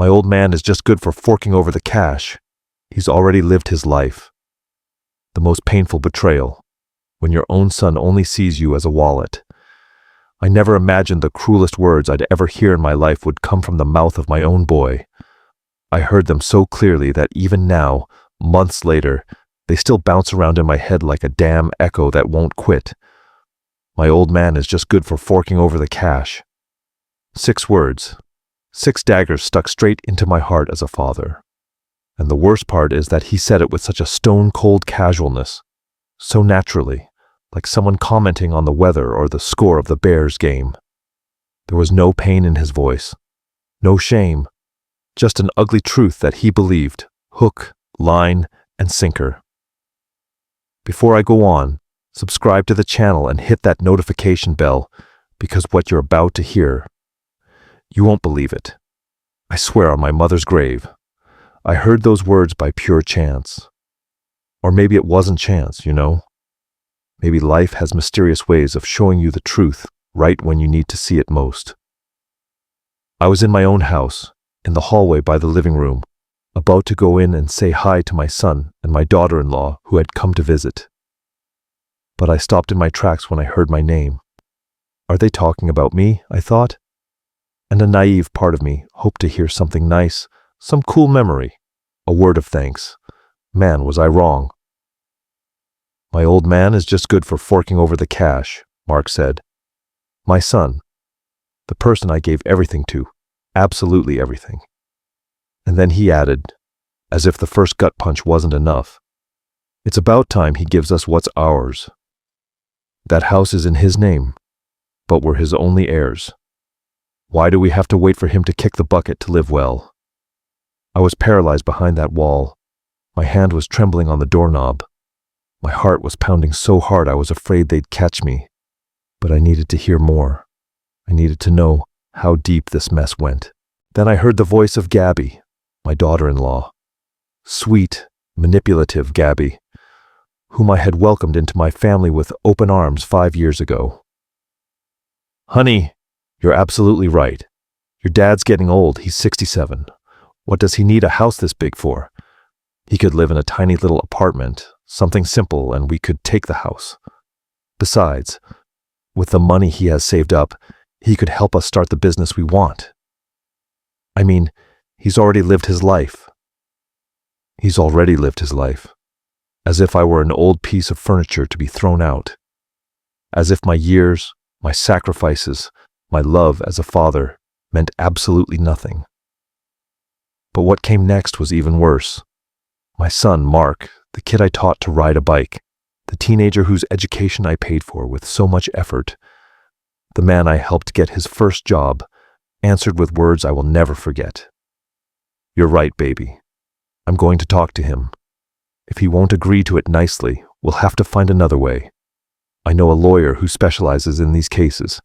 My old man is just good for forking over the cash. He's already lived his life. The most painful betrayal, when your own son only sees you as a wallet. I never imagined the cruelest words I'd ever hear in my life would come from the mouth of my own boy. I heard them so clearly that even now, months later, they still bounce around in my head like a damn echo that won't quit. My old man is just good for forking over the cash. 6 words, 6 daggers stuck straight into my heart as a father. And the worst part is that he said it with such a stone-cold casualness, so naturally, like someone commenting on the weather or the score of the Bears game. There was no pain in his voice, no shame, just an ugly truth that he believed, hook, line, and sinker. Before I go on, subscribe to the channel and hit that notification bell, because what you're about to hear, you won't believe it. I swear on my mother's grave, I heard those words by pure chance. Or maybe it wasn't chance, you know? Maybe life has mysterious ways of showing you the truth right when you need to see it most. I was in my own house, in the hallway by the living room, about to go in and say hi to my son and my daughter-in-law who had come to visit. But I stopped in my tracks when I heard my name. Are they talking about me? I thought. And a naive part of me hoped to hear something nice, some cool memory, a word of thanks. Man, was I wrong. My old man is just good for forking over the cash, Mark said. My son, the person I gave everything to, absolutely everything. And then he added, as if the first gut punch wasn't enough, it's about time he gives us what's ours. That house is in his name, but we're his only heirs. Why do we have to wait for him to kick the bucket to live well? I was paralyzed behind that wall. My hand was trembling on the doorknob. My heart was pounding so hard I was afraid they'd catch me. But I needed to hear more. I needed to know how deep this mess went. Then I heard the voice of Gabby, my daughter-in-law. Sweet, manipulative Gabby, whom I had welcomed into my family with open arms 5 years ago. Honey, you're absolutely right. Your dad's getting old. He's 67. What does he need a house this big for? He could live in a tiny little apartment, something simple, and we could take the house. Besides, with the money he has saved up, he could help us start the business we want. I mean, he's already lived his life. He's already lived his life. As if I were an old piece of furniture to be thrown out. As if my years, my sacrifices, my love as a father meant absolutely nothing. But what came next was even worse. My son, Mark, the kid I taught to ride a bike, the teenager whose education I paid for with so much effort, the man I helped get his first job, answered with words I will never forget. You're right, baby. I'm going to talk to him. If he won't agree to it nicely, we'll have to find another way. I know a lawyer who specializes in these cases.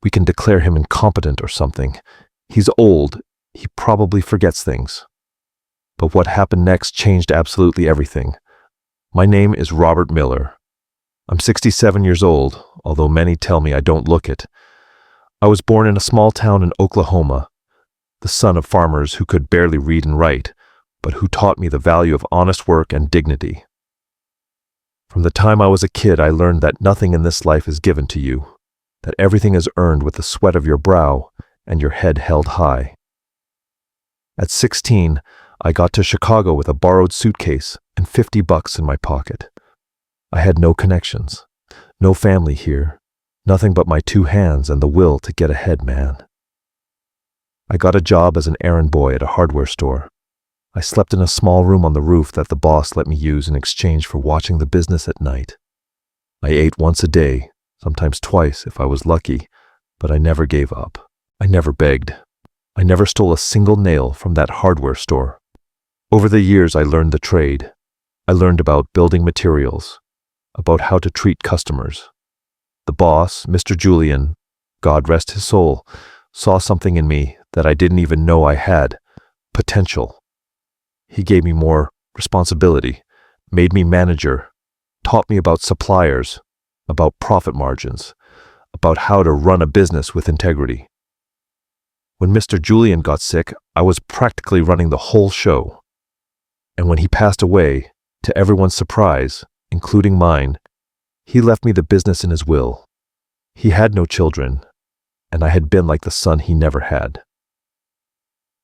We can declare him incompetent or something. He's old. He probably forgets things. But what happened next changed absolutely everything. My name is Robert Miller. I'm 67 years old, although many tell me I don't look it. I was born in a small town in Oklahoma, the son of farmers who could barely read and write, but who taught me the value of honest work and dignity. From the time I was a kid, I learned that nothing in this life is given to you, that everything is earned with the sweat of your brow and your head held high. At 16, I got to Chicago with a borrowed suitcase and $50 in my pocket. I had no connections, no family here, nothing but my 2 hands and the will to get ahead, man. I got a job as an errand boy at a hardware store. I slept in a small room on the roof that the boss let me use in exchange for watching the business at night. I ate once a day, sometimes twice if I was lucky, but I never gave up. I never begged. I never stole a single nail from that hardware store. Over the years, I learned the trade. I learned about building materials, about how to treat customers. The boss, Mr. Julian, God rest his soul, saw something in me that I didn't even know I had, potential. He gave me more responsibility, made me manager, taught me about suppliers, about profit margins, about how to run a business with integrity. When Mr. Julian got sick, I was practically running the whole show. And when he passed away, to everyone's surprise, including mine, he left me the business in his will. He had no children, and I had been like the son he never had.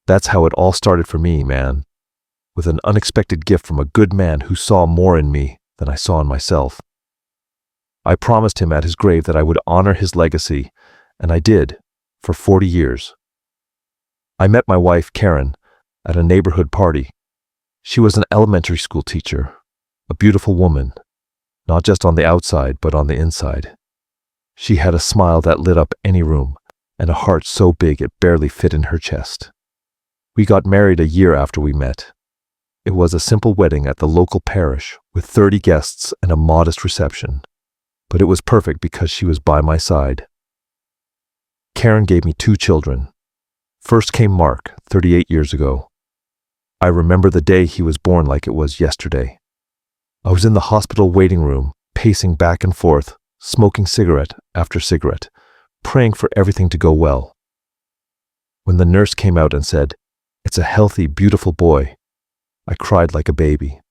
That's how it all started for me, man, with an unexpected gift from a good man who saw more in me than I saw in myself. I promised him at his grave that I would honor his legacy, and I did, for 40 years. I met my wife, Karen, at a neighborhood party. She was an elementary school teacher, a beautiful woman, not just on the outside, but on the inside. She had a smile that lit up any room, and a heart so big it barely fit in her chest. We got married a year after we met. It was a simple wedding at the local parish with 30 guests and a modest reception, but it was perfect because she was by my side. Karen gave me 2 children. First came Mark, 38 years ago. I remember the day he was born like it was yesterday. I was in the hospital waiting room, pacing back and forth, smoking cigarette after cigarette, praying for everything to go well. When the nurse came out and said, "It's a healthy, beautiful boy," I cried like a baby.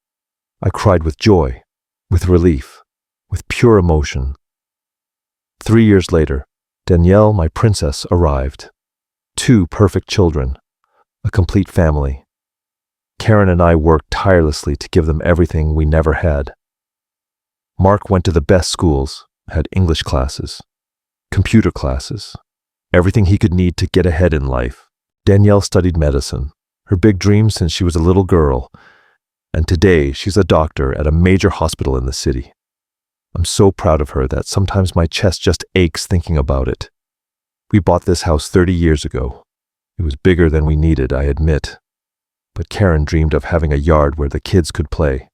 I cried with joy, with relief, with pure emotion. 3 years later, Danielle, my princess, arrived. 2 perfect children, a complete family. Karen and I worked tirelessly to give them everything we never had. Mark went to the best schools, had English classes, computer classes, everything he could need to get ahead in life. Danielle studied medicine, her big dream since she was a little girl, and today she's a doctor at a major hospital in the city. I'm so proud of her that sometimes my chest just aches thinking about it. We bought this house 30 years ago. It was bigger than we needed, I admit. But Karen dreamed of having a yard where the kids could play,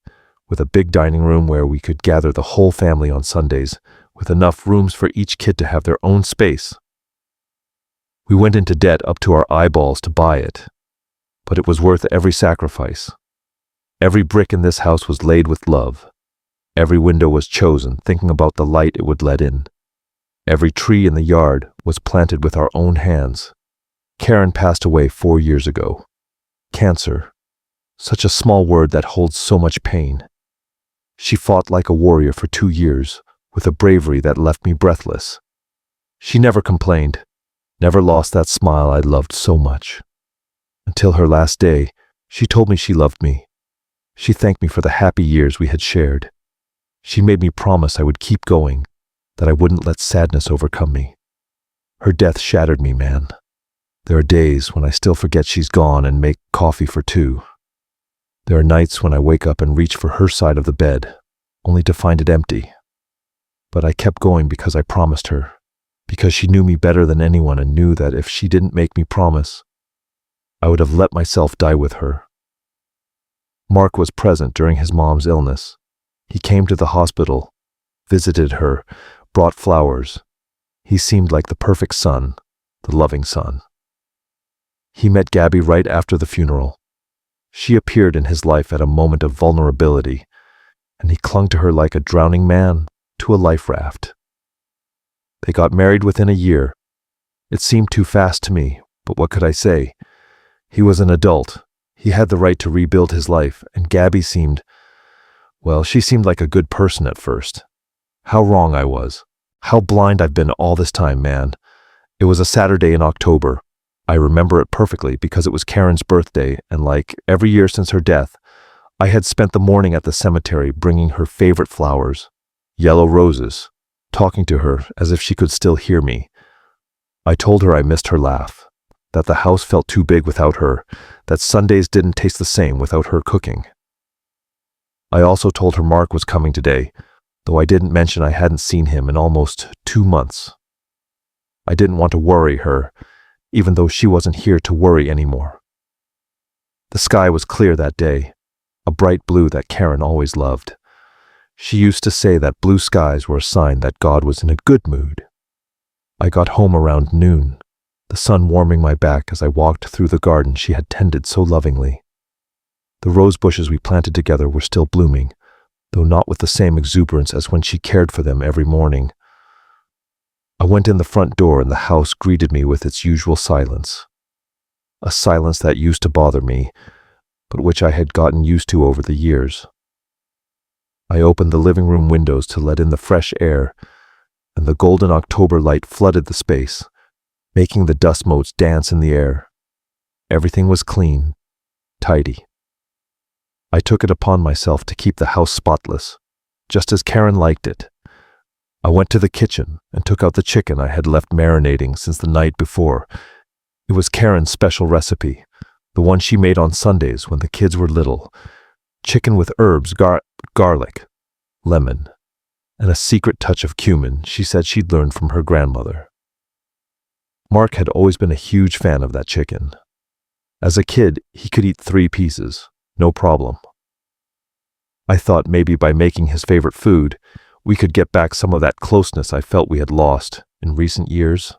with a big dining room where we could gather the whole family on Sundays, with enough rooms for each kid to have their own space. We went into debt up to our eyeballs to buy it, but it was worth every sacrifice. Every brick in this house was laid with love. Every window was chosen thinking about the light it would let in. Every tree in the yard was planted with our own hands. Karen passed away 4 years ago. Cancer. Such a small word that holds so much pain. She fought like a warrior for 2 years, with a bravery that left me breathless. She never complained, never lost that smile I loved so much. Until her last day, she told me she loved me. She thanked me for the happy years we had shared. She made me promise I would keep going, that I wouldn't let sadness overcome me. Her death shattered me, man. There are days when I still forget she's gone and make coffee for 2. There are nights when I wake up and reach for her side of the bed, only to find it empty. But I kept going because I promised her, because she knew me better than anyone and knew that if she didn't make me promise, I would have let myself die with her. Mark was present during his mom's illness. He came to the hospital, visited her, brought flowers. He seemed like the perfect son, the loving son. He met Gabby right after the funeral. She appeared in his life at a moment of vulnerability, and he clung to her like a drowning man to a life raft. They got married within a year. It seemed too fast to me, but what could I say? He was an adult. He had the right to rebuild his life, and Gabby seemed, well, she seemed like a good person at first. How wrong I was. How blind I've been all this time, man. It was a Saturday in October. I remember it perfectly because it was Karen's birthday, and like every year since her death, I had spent the morning at the cemetery bringing her favorite flowers, yellow roses, talking to her as if she could still hear me. I told her I missed her laugh, that the house felt too big without her, that Sundays didn't taste the same without her cooking. I also told her Mark was coming today, though I didn't mention I hadn't seen him in almost 2 months. I didn't want to worry her, even though she wasn't here to worry anymore. The sky was clear that day, a bright blue that Karen always loved. She used to say that blue skies were a sign that God was in a good mood. I got home around noon, the sun warming my back as I walked through the garden she had tended so lovingly. The rose bushes we planted together were still blooming, though not with the same exuberance as when she cared for them every morning. I went in the front door and the house greeted me with its usual silence. a silence that used to bother me, but which I had gotten used to over the years. I opened the living room windows to let in the fresh air, and the golden October light flooded the space, making the dust motes dance in the air. Everything was clean, tidy. I took it upon myself to keep the house spotless, just as Karen liked it. I went to the kitchen and took out the chicken I had left marinating since the night before. It was Karen's special recipe, the one she made on Sundays when the kids were little. Chicken with herbs, garlic, lemon, and a secret touch of cumin she said she'd learned from her grandmother. Mark had always been a huge fan of that chicken. As a kid, he could eat 3 pieces, no problem. I thought maybe by making his favorite food, we could get back some of that closeness I felt we had lost in recent years.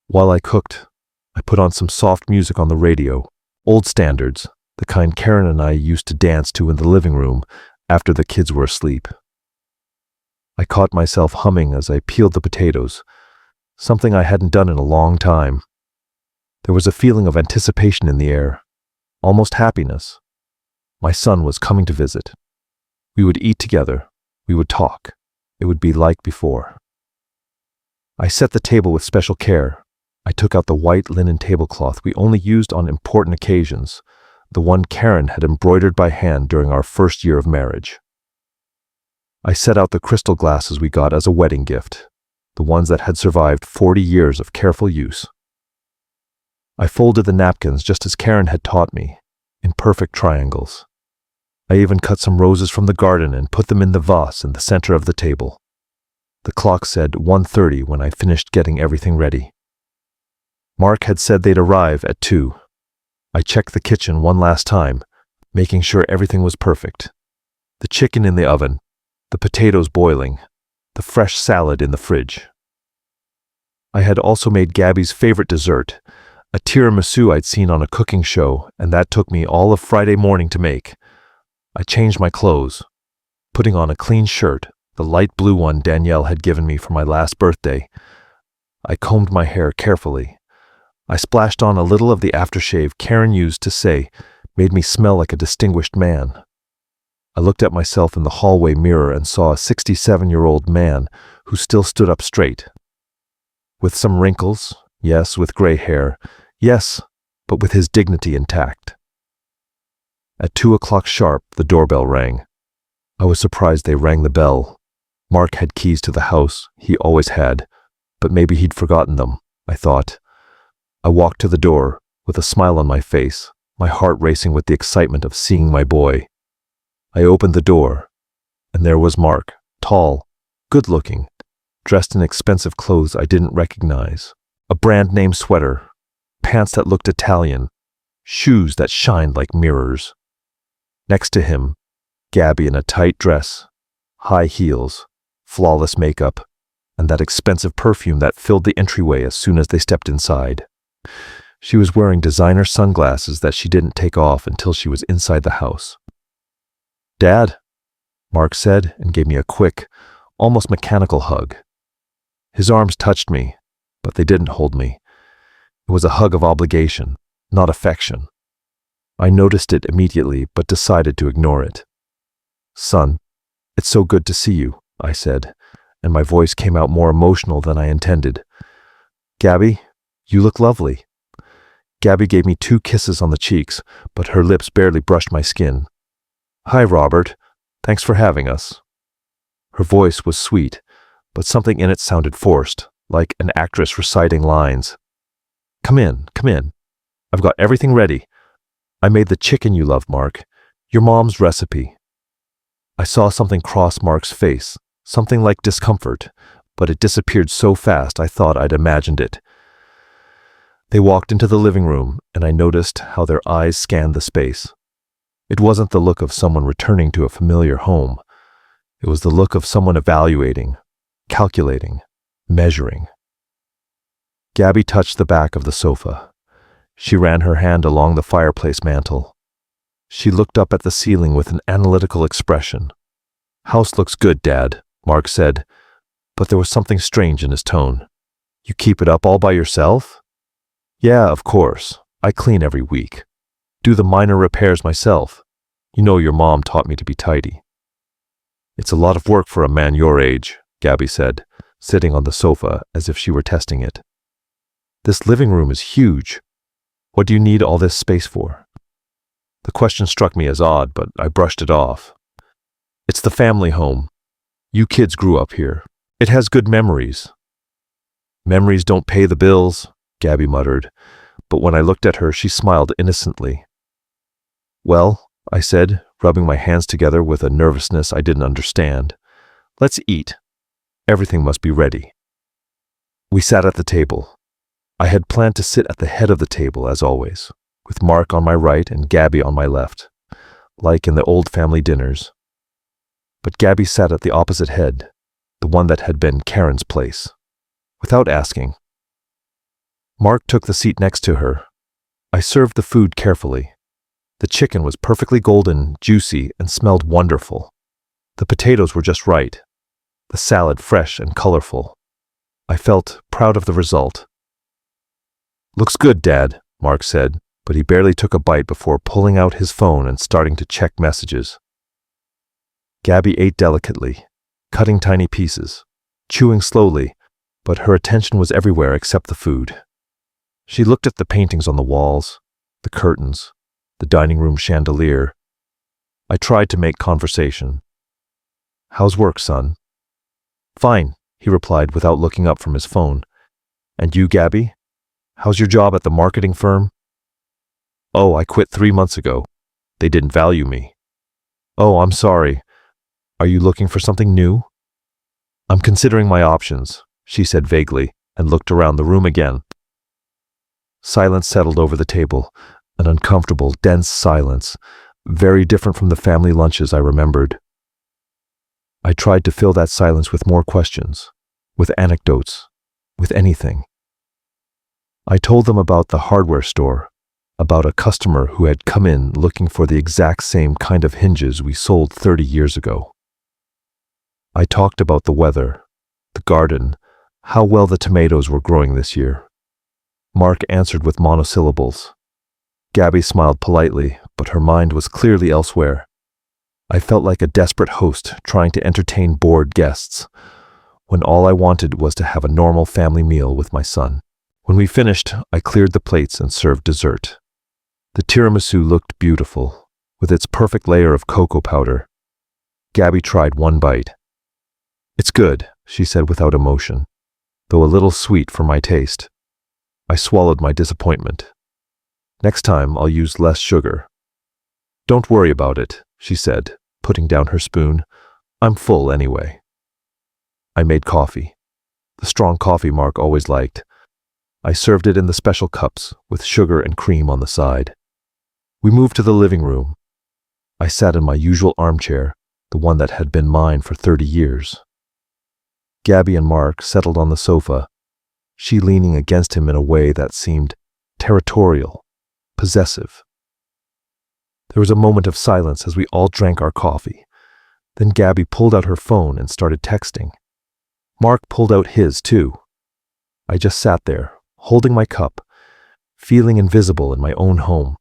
While I cooked, I put on some soft music on the radio, old standards, the kind Karen and I used to dance to in the living room after the kids were asleep. I caught myself humming as I peeled the potatoes, something I hadn't done in a long time. There was a feeling of anticipation in the air, almost happiness. My son was coming to visit. We would eat together. We would talk. It would be like before. I set the table with special care. I took out the white linen tablecloth we only used on important occasions, the one Karen had embroidered by hand during our first year of marriage. I set out the crystal glasses we got as a wedding gift, the ones that had survived 40 years of careful use. I folded the napkins just as Karen had taught me, in perfect triangles. I even cut some roses from the garden and put them in the vase in the center of the table. The clock said 1:30 when I finished getting everything ready. Mark had said they'd arrive at 2. I checked the kitchen one last time, making sure everything was perfect. The chicken in the oven, the potatoes boiling, the fresh salad in the fridge. I had also made Gabby's favorite dessert, a tiramisu I'd seen on a cooking show, and that took me all of Friday morning to make. I changed my clothes, putting on a clean shirt, the light blue one Danielle had given me for my last birthday. I combed my hair carefully. I splashed on a little of the aftershave Karen used to say made me smell like a distinguished man. I looked at myself in the hallway mirror and saw a 67-year-old man who still stood up straight. With some wrinkles, yes, with gray hair, yes, but with his dignity intact. At 2 o'clock sharp, the doorbell rang. I was surprised they rang the bell. Mark had keys to the house, he always had, but maybe he'd forgotten them, I thought. I walked to the door, with a smile on my face, my heart racing with the excitement of seeing my boy. I opened the door, and there was Mark, tall, good-looking, dressed in expensive clothes I didn't recognize, a brand-name sweater, pants that looked Italian, shoes that shined like mirrors. Next to him, Gabby in a tight dress, high heels, flawless makeup, and that expensive perfume that filled the entryway as soon as they stepped inside. She was wearing designer sunglasses that she didn't take off until she was inside the house. "Dad," Mark said and gave me a quick, almost mechanical hug. His arms touched me, but they didn't hold me. It was a hug of obligation, not affection. I noticed it immediately, but decided to ignore it. "Son, it's so good to see you," I said, and my voice came out more emotional than I intended. "Gabby, you look lovely." Gabby gave me 2 kisses on the cheeks, but her lips barely brushed my skin. "Hi, Robert. Thanks for having us." Her voice was sweet, but something in it sounded forced, like an actress reciting lines. Come in. I've got everything ready. I made the chicken you love, Mark. Your mom's recipe." I saw something cross Mark's face, something like discomfort, but it disappeared so fast I thought I'd imagined it. They walked into the living room, and I noticed how their eyes scanned the space. It wasn't the look of someone returning to a familiar home. It was the look of someone evaluating, calculating, measuring. Gabby touched the back of the sofa. She ran her hand along the fireplace mantel. She looked up at the ceiling with an analytical expression. "House looks good, Dad," Mark said, but there was something strange in his tone. "You keep it up all by yourself?" Yeah, of course. I clean every week. Do the minor repairs myself. You know your mom taught me to be tidy. It's a lot of work for a man your age, Gabby said, sitting on the sofa as if she were testing it. This living room is huge. What do you need all this space for? The question struck me as odd, but I brushed it off. It's the family home. You kids grew up here. It has good memories. Memories don't pay the bills, Gabby muttered, but when I looked at her, she smiled innocently. Well, I said, rubbing my hands together with a nervousness I didn't understand. Let's eat. Everything must be ready. We sat at the table. I had planned to sit at the head of the table, as always, with Mark on my right and Gabby on my left, like in the old family dinners. But Gabby sat at the opposite head, the one that had been Karen's place. Without asking, Mark took the seat next to her. I served the food carefully. The chicken was perfectly golden, juicy, and smelled wonderful. The potatoes were just right. The salad fresh and colorful. I felt proud of the result. Looks good, Dad, Mark said, but he barely took a bite before pulling out his phone and starting to check messages. Gabby ate delicately, cutting tiny pieces, chewing slowly, but her attention was everywhere except the food. She looked at the paintings on the walls, the curtains, the dining room chandelier. I tried to make conversation. How's work, son? Fine, he replied without looking up from his phone. And you, Gabby? How's your job at the marketing firm? Oh, I quit 3 months ago. They didn't value me. Oh, I'm sorry. Are you looking for something new? I'm considering my options, she said vaguely, and looked around the room again. Silence settled over the table, an uncomfortable, dense silence, very different from the family lunches I remembered. I tried to fill that silence with more questions, with anecdotes, with anything. I told them about the hardware store, about a customer who had come in looking for the exact same kind of hinges we sold 30 years ago. I talked about the weather, the garden, how well the tomatoes were growing this year. Mark answered with monosyllables. Gabby smiled politely, but her mind was clearly elsewhere. I felt like a desperate host trying to entertain bored guests, when all I wanted was to have a normal family meal with my son. When we finished, I cleared the plates and served dessert. The tiramisu looked beautiful, with its perfect layer of cocoa powder. Gabby tried one bite. It's good, she said without emotion, though a little sweet for my taste. I swallowed my disappointment. Next time, I'll use less sugar. Don't worry about it, she said, putting down her spoon. I'm full anyway. I made coffee. The strong coffee Mark always liked. I served it in the special cups, with sugar and cream on the side. We moved to the living room. I sat in my usual armchair, the one that had been mine for 30 years. Gabby and Mark settled on the sofa, she leaning against him in a way that seemed territorial, possessive. There was a moment of silence as we all drank our coffee. Then Gabby pulled out her phone and started texting. Mark pulled out his, too. I just sat there, holding my cup, feeling invisible in my own home.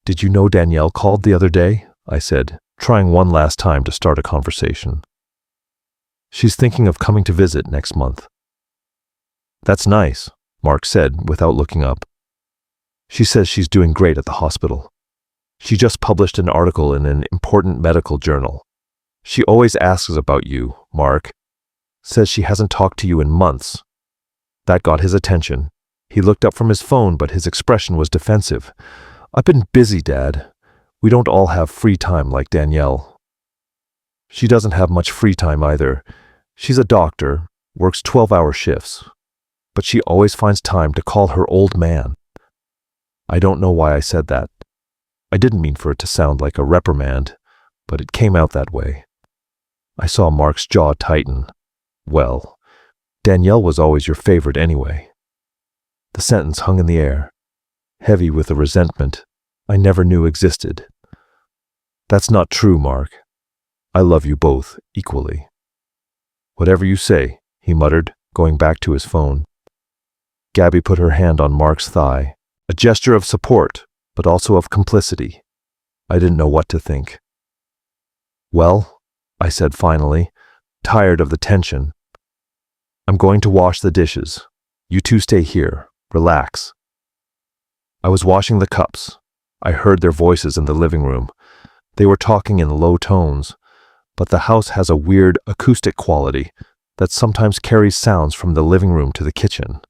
Did you know Danielle called the other day? I said, trying one last time to start a conversation. She's thinking of coming to visit next month. That's nice, Mark said without looking up. She says she's doing great at the hospital. She just published an article in an important medical journal. She always asks about you, Mark. Says she hasn't talked to you in months. That got his attention. He looked up from his phone, but his expression was defensive. I've been busy, Dad. We don't all have free time like Danielle. She doesn't have much free time either. She's a doctor, works 12-hour shifts. But she always finds time to call her old man. I don't know why I said that. I didn't mean for it to sound like a reprimand, but it came out that way. I saw Mark's jaw tighten. Well, Danielle was always your favorite anyway. The sentence hung in the air, heavy with a resentment I never knew existed. That's not true, Mark. I love you both equally. Whatever you say, he muttered, going back to his phone. Gabby put her hand on Mark's thigh, a gesture of support, but also of complicity. I didn't know what to think. "Well," I said finally, tired of the tension, "I'm going to wash the dishes. You two stay here. Relax." I was washing the cups. I heard their voices in the living room. They were talking in low tones, but the house has a weird acoustic quality that sometimes carries sounds from the living room to the kitchen.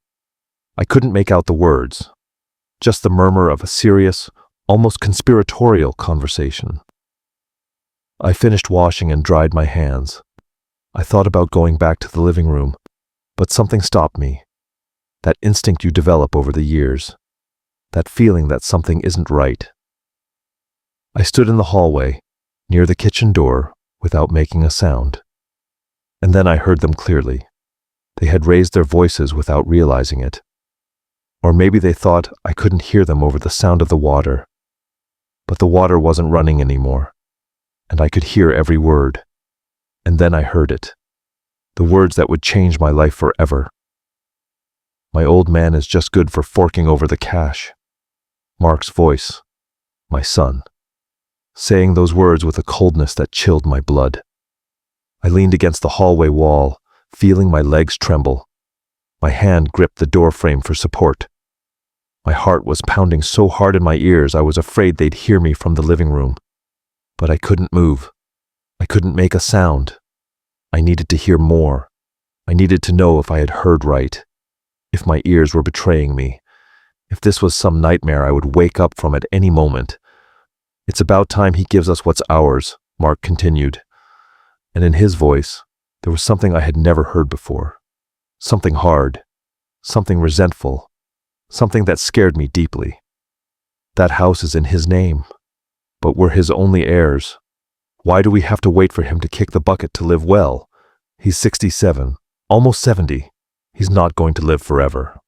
I couldn't make out the words, just the murmur of a serious, almost conspiratorial conversation. I finished washing and dried my hands. I thought about going back to the living room, but something stopped me. That instinct you develop over the years. That feeling that something isn't right. I stood in the hallway, near the kitchen door, without making a sound. And then I heard them clearly. They had raised their voices without realizing it. Or maybe they thought I couldn't hear them over the sound of the water. But the water wasn't running anymore, and I could hear every word. And then I heard it. The words that would change my life forever. "My old man is just good for forking over the cash." Mark's voice. My son. Saying those words with a coldness that chilled my blood. I leaned against the hallway wall, feeling my legs tremble. My hand gripped the door frame for support. My heart was pounding so hard in my ears I was afraid they'd hear me from the living room. But I couldn't move. I couldn't make a sound. I needed to hear more. I needed to know if I had heard right. If my ears were betraying me. If this was some nightmare I would wake up from at any moment. "It's about time he gives us what's ours," Mark continued. And in his voice, there was something I had never heard before. Something hard. Something resentful. Something that scared me deeply. That house is in his name. But we're his only heirs. Why do we have to wait for him to kick the bucket to live well? He's 67, almost 70. He's not going to live forever.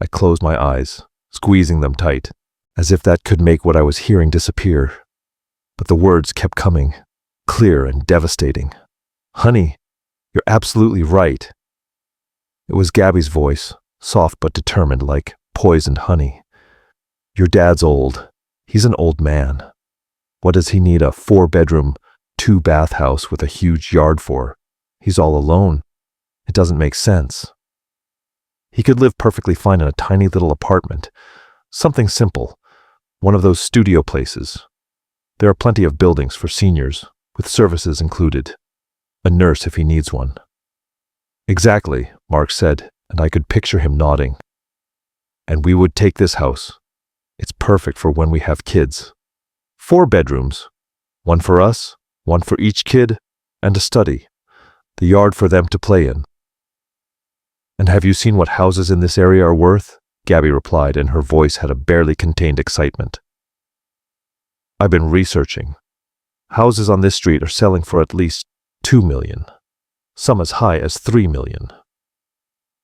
I closed my eyes, squeezing them tight, as if that could make what I was hearing disappear. But the words kept coming, clear and devastating. "Honey, you're absolutely right." It was Gabby's voice, soft but determined, like poisoned honey. "Your dad's old. He's an old man. What does he need a 4-bedroom, 2-bath house with a huge yard for? He's all alone. It doesn't make sense. He could live perfectly fine in a tiny little apartment. Something simple. One of those studio places. There are plenty of buildings for seniors, with services included. A nurse if he needs one." "Exactly," Mark said, and I could picture him nodding. "And we would take this house. It's perfect for when we have kids. 4 bedrooms. One for us, one for each kid, and a study. The yard for them to play in." "And have you seen what houses in this area are worth?" Gabby replied, and her voice had a barely contained excitement. "I've been researching. Houses on this street are selling for at least $2 million. Some as high as $3 million.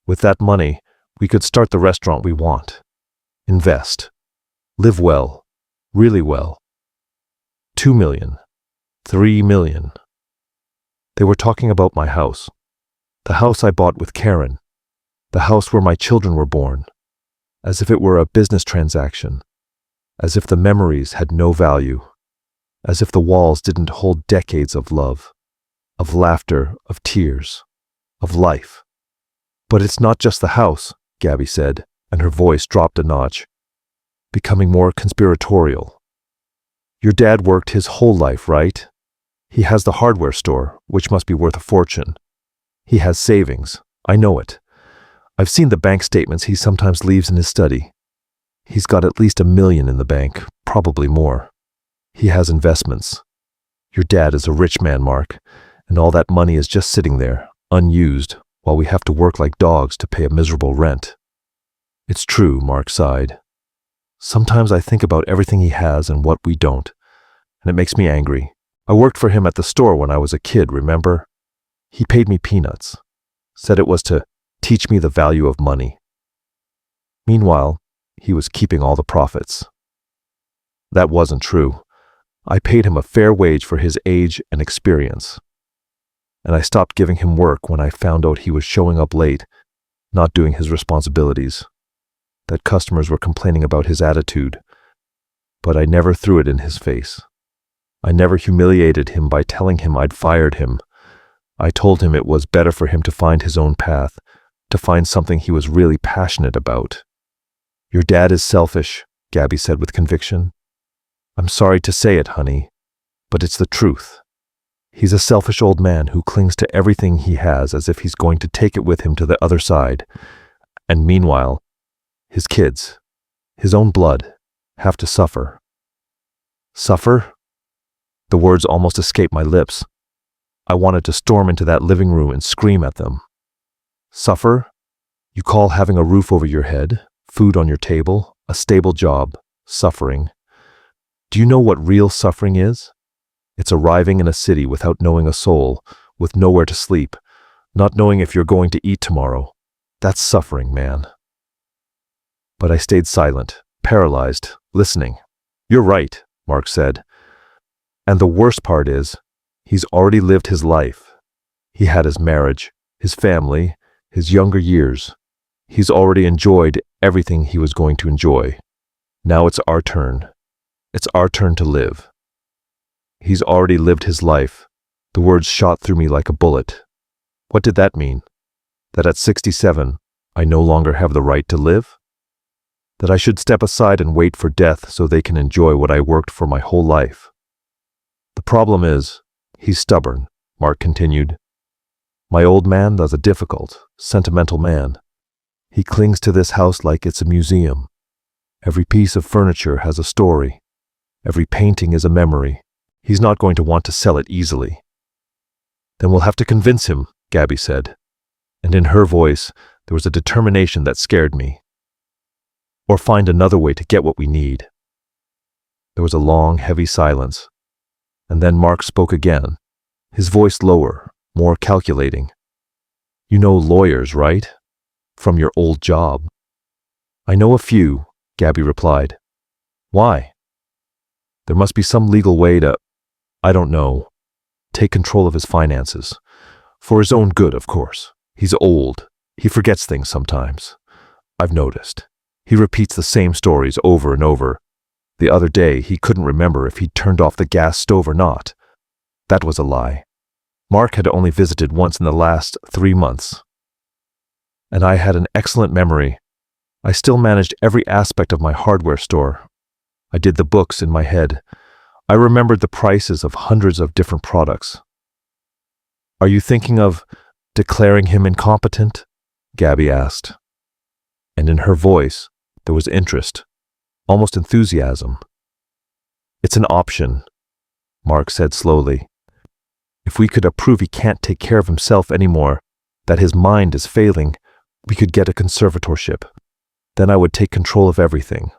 With that money, we could start the restaurant we want. Invest. Live well. Really well. 2 million. 3 million. They were talking about my house. The house I bought with Karen. The house where my children were born. As if it were a business transaction. As if the memories had no value. As if the walls didn't hold decades of love. Of laughter, of tears. Of life. "But it's not just the house," Gabby said, and her voice dropped a notch, becoming more conspiratorial. "Your dad worked his whole life, right? He has the hardware store, which must be worth a fortune. He has savings. I know it. I've seen the bank statements he sometimes leaves in his study. He's got at least $1 million in the bank, probably more. He has investments. Your dad is a rich man, Mark, and all that money is just sitting there, unused, while we have to work like dogs to pay a miserable rent." "It's true," Mark sighed. "Sometimes I think about everything he has and what we don't, and it makes me angry. I worked for him at the store when I was a kid, remember? He paid me peanuts. Said it was to teach me the value of money. Meanwhile, he was keeping all the profits. That wasn't true. I paid him a fair wage for his age and experience. And I stopped giving him work when I found out he was showing up late not doing his responsibilities, that customers were complaining about his attitude, but I never threw it in his face. I never humiliated him by telling him I'd fired him. I told him it was better for him to find his own path, to find something he was really passionate about. Your dad is selfish, Gabby said with conviction. I'm sorry to say it, honey, but it's the truth. He's a selfish old man who clings to everything he has as if he's going to take it with him to the other side. And meanwhile, his kids, his own blood, have to suffer. Suffer? The words almost escaped my lips. I wanted to storm into that living room and scream at them. Suffer? You call having a roof over your head, food on your table, a stable job, suffering? Do you know what real suffering is? It's arriving in a city without knowing a soul, with nowhere to sleep, not knowing if you're going to eat tomorrow. That's suffering, man. But I stayed silent, paralyzed, listening. You're right, Mark said. And the worst part is, he's already lived his life. He had his marriage, his family, his younger years. He's already enjoyed everything he was going to enjoy. Now it's our turn. It's our turn to live. He's already lived his life. The words shot through me like a bullet. What did that mean? That at 67, I no longer have the right to live? That I should step aside and wait for death so they can enjoy what I worked for my whole life? The problem is, he's stubborn, Mark continued. My old man is a difficult, sentimental man. He clings to this house like it's a museum. Every piece of furniture has a story. Every painting is a memory. He's not going to want to sell it easily. Then we'll have to convince him, Gabby said. And in her voice, there was a determination that scared me. Or find another way to get what we need. There was a long, heavy silence. And then Mark spoke again, his voice lower, more calculating. You know lawyers, right? From your old job. I know a few, Gabby replied. Why? There must be some legal way to, I don't know, take control of his finances. For his own good, of course. He's old. He forgets things sometimes. I've noticed. He repeats the same stories over and over. The other day, he couldn't remember if he'd turned off the gas stove or not. That was a lie. Mark had only visited once in the last 3 months. And I had an excellent memory. I still managed every aspect of my hardware store. I did the books in my head. I remembered the prices of hundreds of different products. Are you thinking of declaring him incompetent? Gabby asked. And in her voice, there was interest, almost enthusiasm. It's an option, Mark said slowly. If we could prove he can't take care of himself anymore, that his mind is failing, we could get a conservatorship. Then I would take control of everything.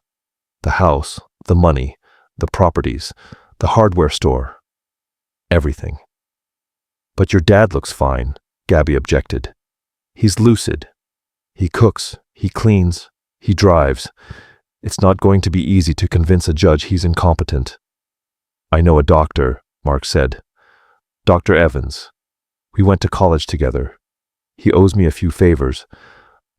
The house, the money, the properties, the hardware store. Everything. But your dad looks fine, Gabby objected. He's lucid. He cooks, he cleans, he drives. It's not going to be easy to convince a judge he's incompetent. I know a doctor, Mark said. Dr. Evans. We went to college together. He owes me a few favors.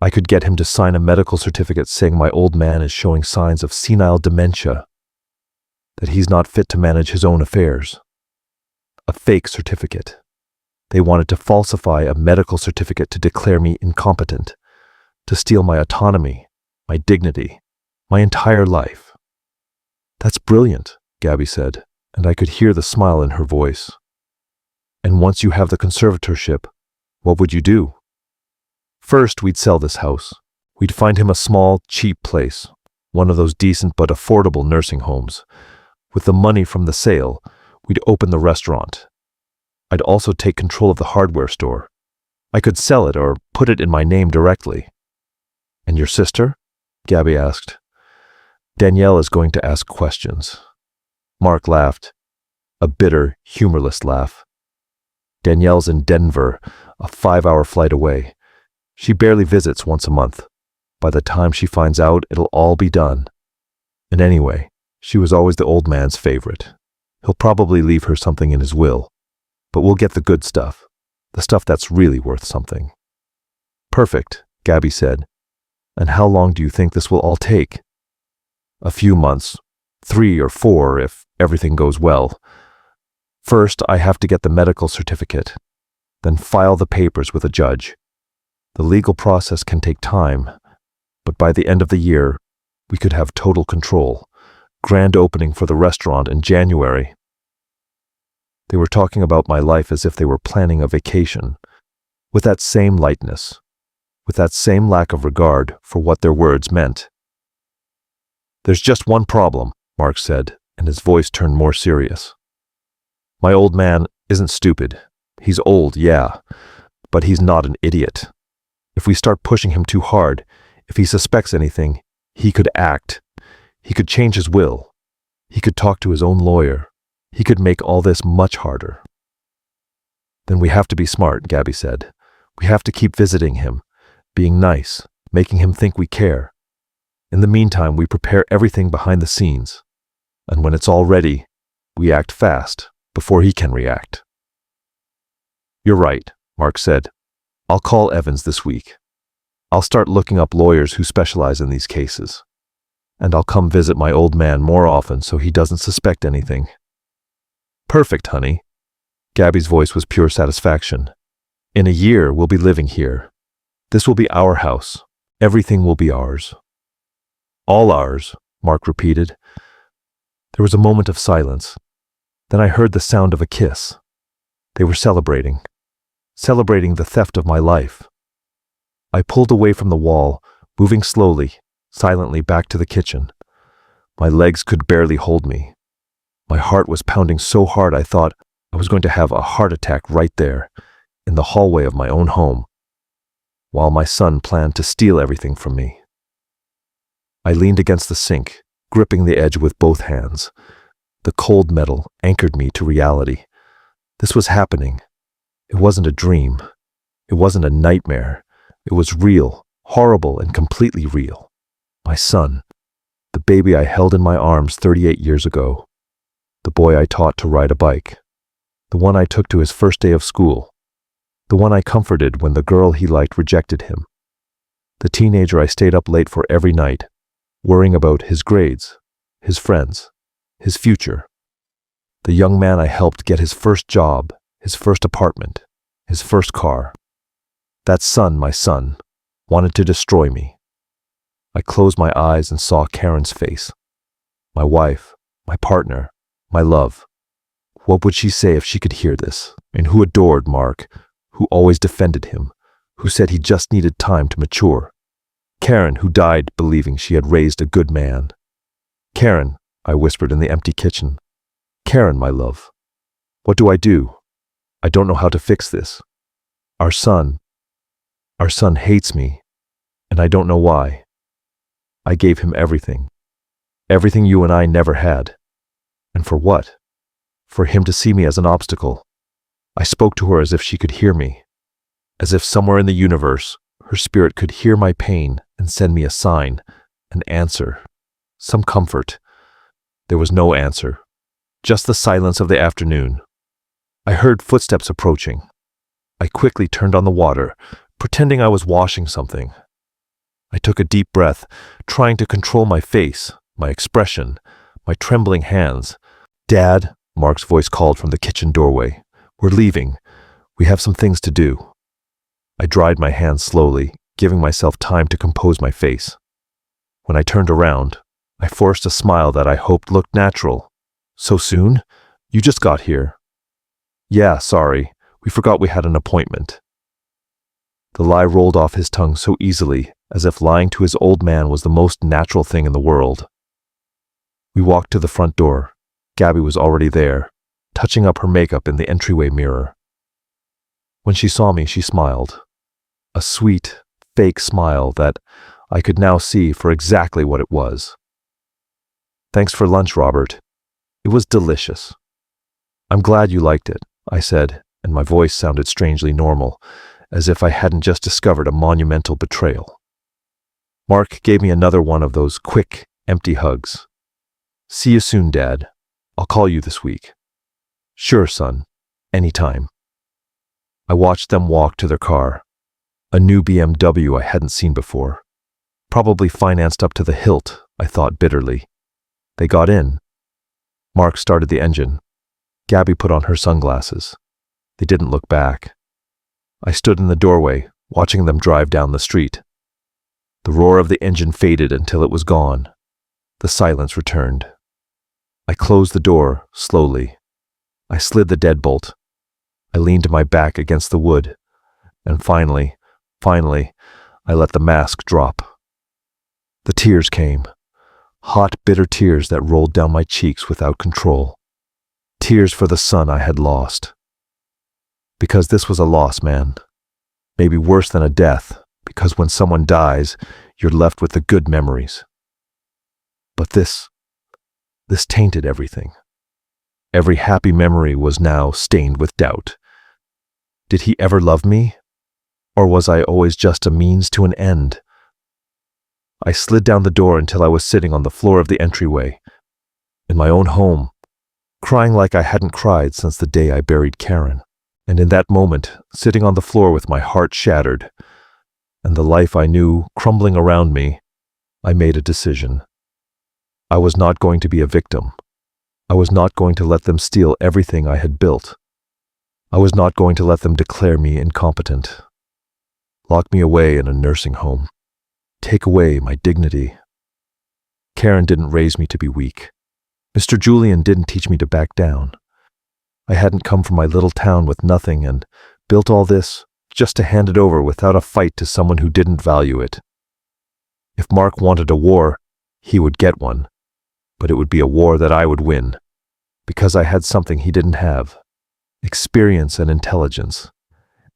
I could get him to sign a medical certificate saying my old man is showing signs of senile dementia, that he's not fit to manage his own affairs. A fake certificate. They wanted to falsify a medical certificate to declare me incompetent, to steal my autonomy, my dignity, my entire life. That's brilliant, Gabby said, and I could hear the smile in her voice. And once you have the conservatorship, what would you do? First, we'd sell this house. We'd find him a small, cheap place, one of those decent but affordable nursing homes. With the money from the sale, we'd open the restaurant. I'd also take control of the hardware store. I could sell it or put it in my name directly. And your sister? Gabby asked. Danielle is going to ask questions. Mark laughed, a bitter, humorless laugh. Danielle's in Denver, a 5-hour flight away. She barely visits once a month. By the time she finds out, it'll all be done. And anyway, she was always the old man's favorite. He'll probably leave her something in his will. But we'll get the good stuff, the stuff that's really worth something. Perfect, Gabby said. And how long do you think this will all take? A few months, 3 or 4 if everything goes well. First, I have to get the medical certificate, then file the papers with a judge. The legal process can take time, but by the end of the year, we could have total control. Grand opening for the restaurant in January. They were talking about my life as if they were planning a vacation, with that same lightness, with that same lack of regard for what their words meant. There's just one problem, Mark said, and his voice turned more serious. My old man isn't stupid. He's old, yeah, but he's not an idiot. If we start pushing him too hard, if he suspects anything, he could act. He could change his will. He could talk to his own lawyer. He could make all this much harder. Then we have to be smart, Gabby said. We have to keep visiting him, being nice, making him think we care. In the meantime, we prepare everything behind the scenes. And when it's all ready, we act fast, before he can react. You're right, Mark said. I'll call Evans this week. I'll start looking up lawyers who specialize in these cases. And I'll come visit my old man more often so he doesn't suspect anything. Perfect, honey. Gabby's voice was pure satisfaction. In a year, we'll be living here. This will be our house. Everything will be ours. All ours, Mark repeated. There was a moment of silence. Then I heard the sound of a kiss. They were celebrating the theft of my life. I pulled away from the wall, moving slowly, silently back to the kitchen. My legs could barely hold me. My heart was pounding so hard I thought I was going to have a heart attack right there, in the hallway of my own home, while my son planned to steal everything from me. I leaned against the sink, gripping the edge with both hands. The cold metal anchored me to reality. This was happening. It wasn't a dream. It wasn't a nightmare. It was real, horrible, and completely real. My son, the baby I held in my arms 38 years ago, the boy I taught to ride a bike, the one I took to his first day of school, the one I comforted when the girl he liked rejected him, the teenager I stayed up late for every night, worrying about his grades, his friends, his future, the young man I helped get his first job, his first apartment, his first car. That son, my son, wanted to destroy me. I closed my eyes and saw Karen's face. My wife, my partner, my love. What would she say if she could hear this? And who adored Mark, who always defended him, who said he just needed time to mature. Karen, who died believing she had raised a good man. Karen, I whispered in the empty kitchen. Karen, my love. What do? I don't know how to fix this. Our son hates me, and I don't know why. I gave him everything. Everything you and I never had. And for what? For him to see me as an obstacle. I spoke to her as if she could hear me, as if somewhere in the universe, her spirit could hear my pain and send me a sign, an answer, some comfort. There was no answer, just the silence of the afternoon. I heard footsteps approaching. I quickly turned on the water, pretending I was washing something. I took a deep breath, trying to control my face, my expression, my trembling hands. Dad, Mark's voice called from the kitchen doorway. We're leaving. We have some things to do. I dried my hands slowly, giving myself time to compose my face. When I turned around, I forced a smile that I hoped looked natural. So soon? You just got here. Yeah, sorry. We forgot we had an appointment. The lie rolled off his tongue so easily, as if lying to his old man was the most natural thing in the world. We walked to the front door. Gabby was already there, touching up her makeup in the entryway mirror. When she saw me, she smiled. A sweet, fake smile that I could now see for exactly what it was. Thanks for lunch, Robert. It was delicious. I'm glad you liked it, I said, and my voice sounded strangely normal, as if I hadn't just discovered a monumental betrayal. Mark gave me another one of those quick, empty hugs. See you soon, Dad. I'll call you this week. Sure, son. Anytime. I watched them walk to their car. A new BMW I hadn't seen before. Probably financed up to the hilt, I thought bitterly. They got in. Mark started the engine. Gabby put on her sunglasses. They didn't look back. I stood in the doorway, watching them drive down the street. The roar of the engine faded until it was gone. The silence returned. I closed the door, slowly. I slid the deadbolt. I leaned my back against the wood. And finally, I let the mask drop. The tears came. Hot, bitter tears that rolled down my cheeks without control. Tears for the son I had lost. Because this was a loss, man. Maybe worse than a death, because when someone dies, you're left with the good memories. But this tainted everything. Every happy memory was now stained with doubt. Did he ever love me? Or was I always just a means to an end? I slid down the door until I was sitting on the floor of the entryway, in my own home, crying like I hadn't cried since the day I buried Karen. And in that moment, sitting on the floor with my heart shattered, and the life I knew crumbling around me, I made a decision. I was not going to be a victim. I was not going to let them steal everything I had built. I was not going to let them declare me incompetent. Lock me away in a nursing home. Take away my dignity. Karen didn't raise me to be weak. Mr. Julian didn't teach me to back down. I hadn't come from my little town with nothing and built all this just to hand it over without a fight to someone who didn't value it. If Mark wanted a war, he would get one, but it would be a war that I would win, because I had something he didn't have: experience and intelligence,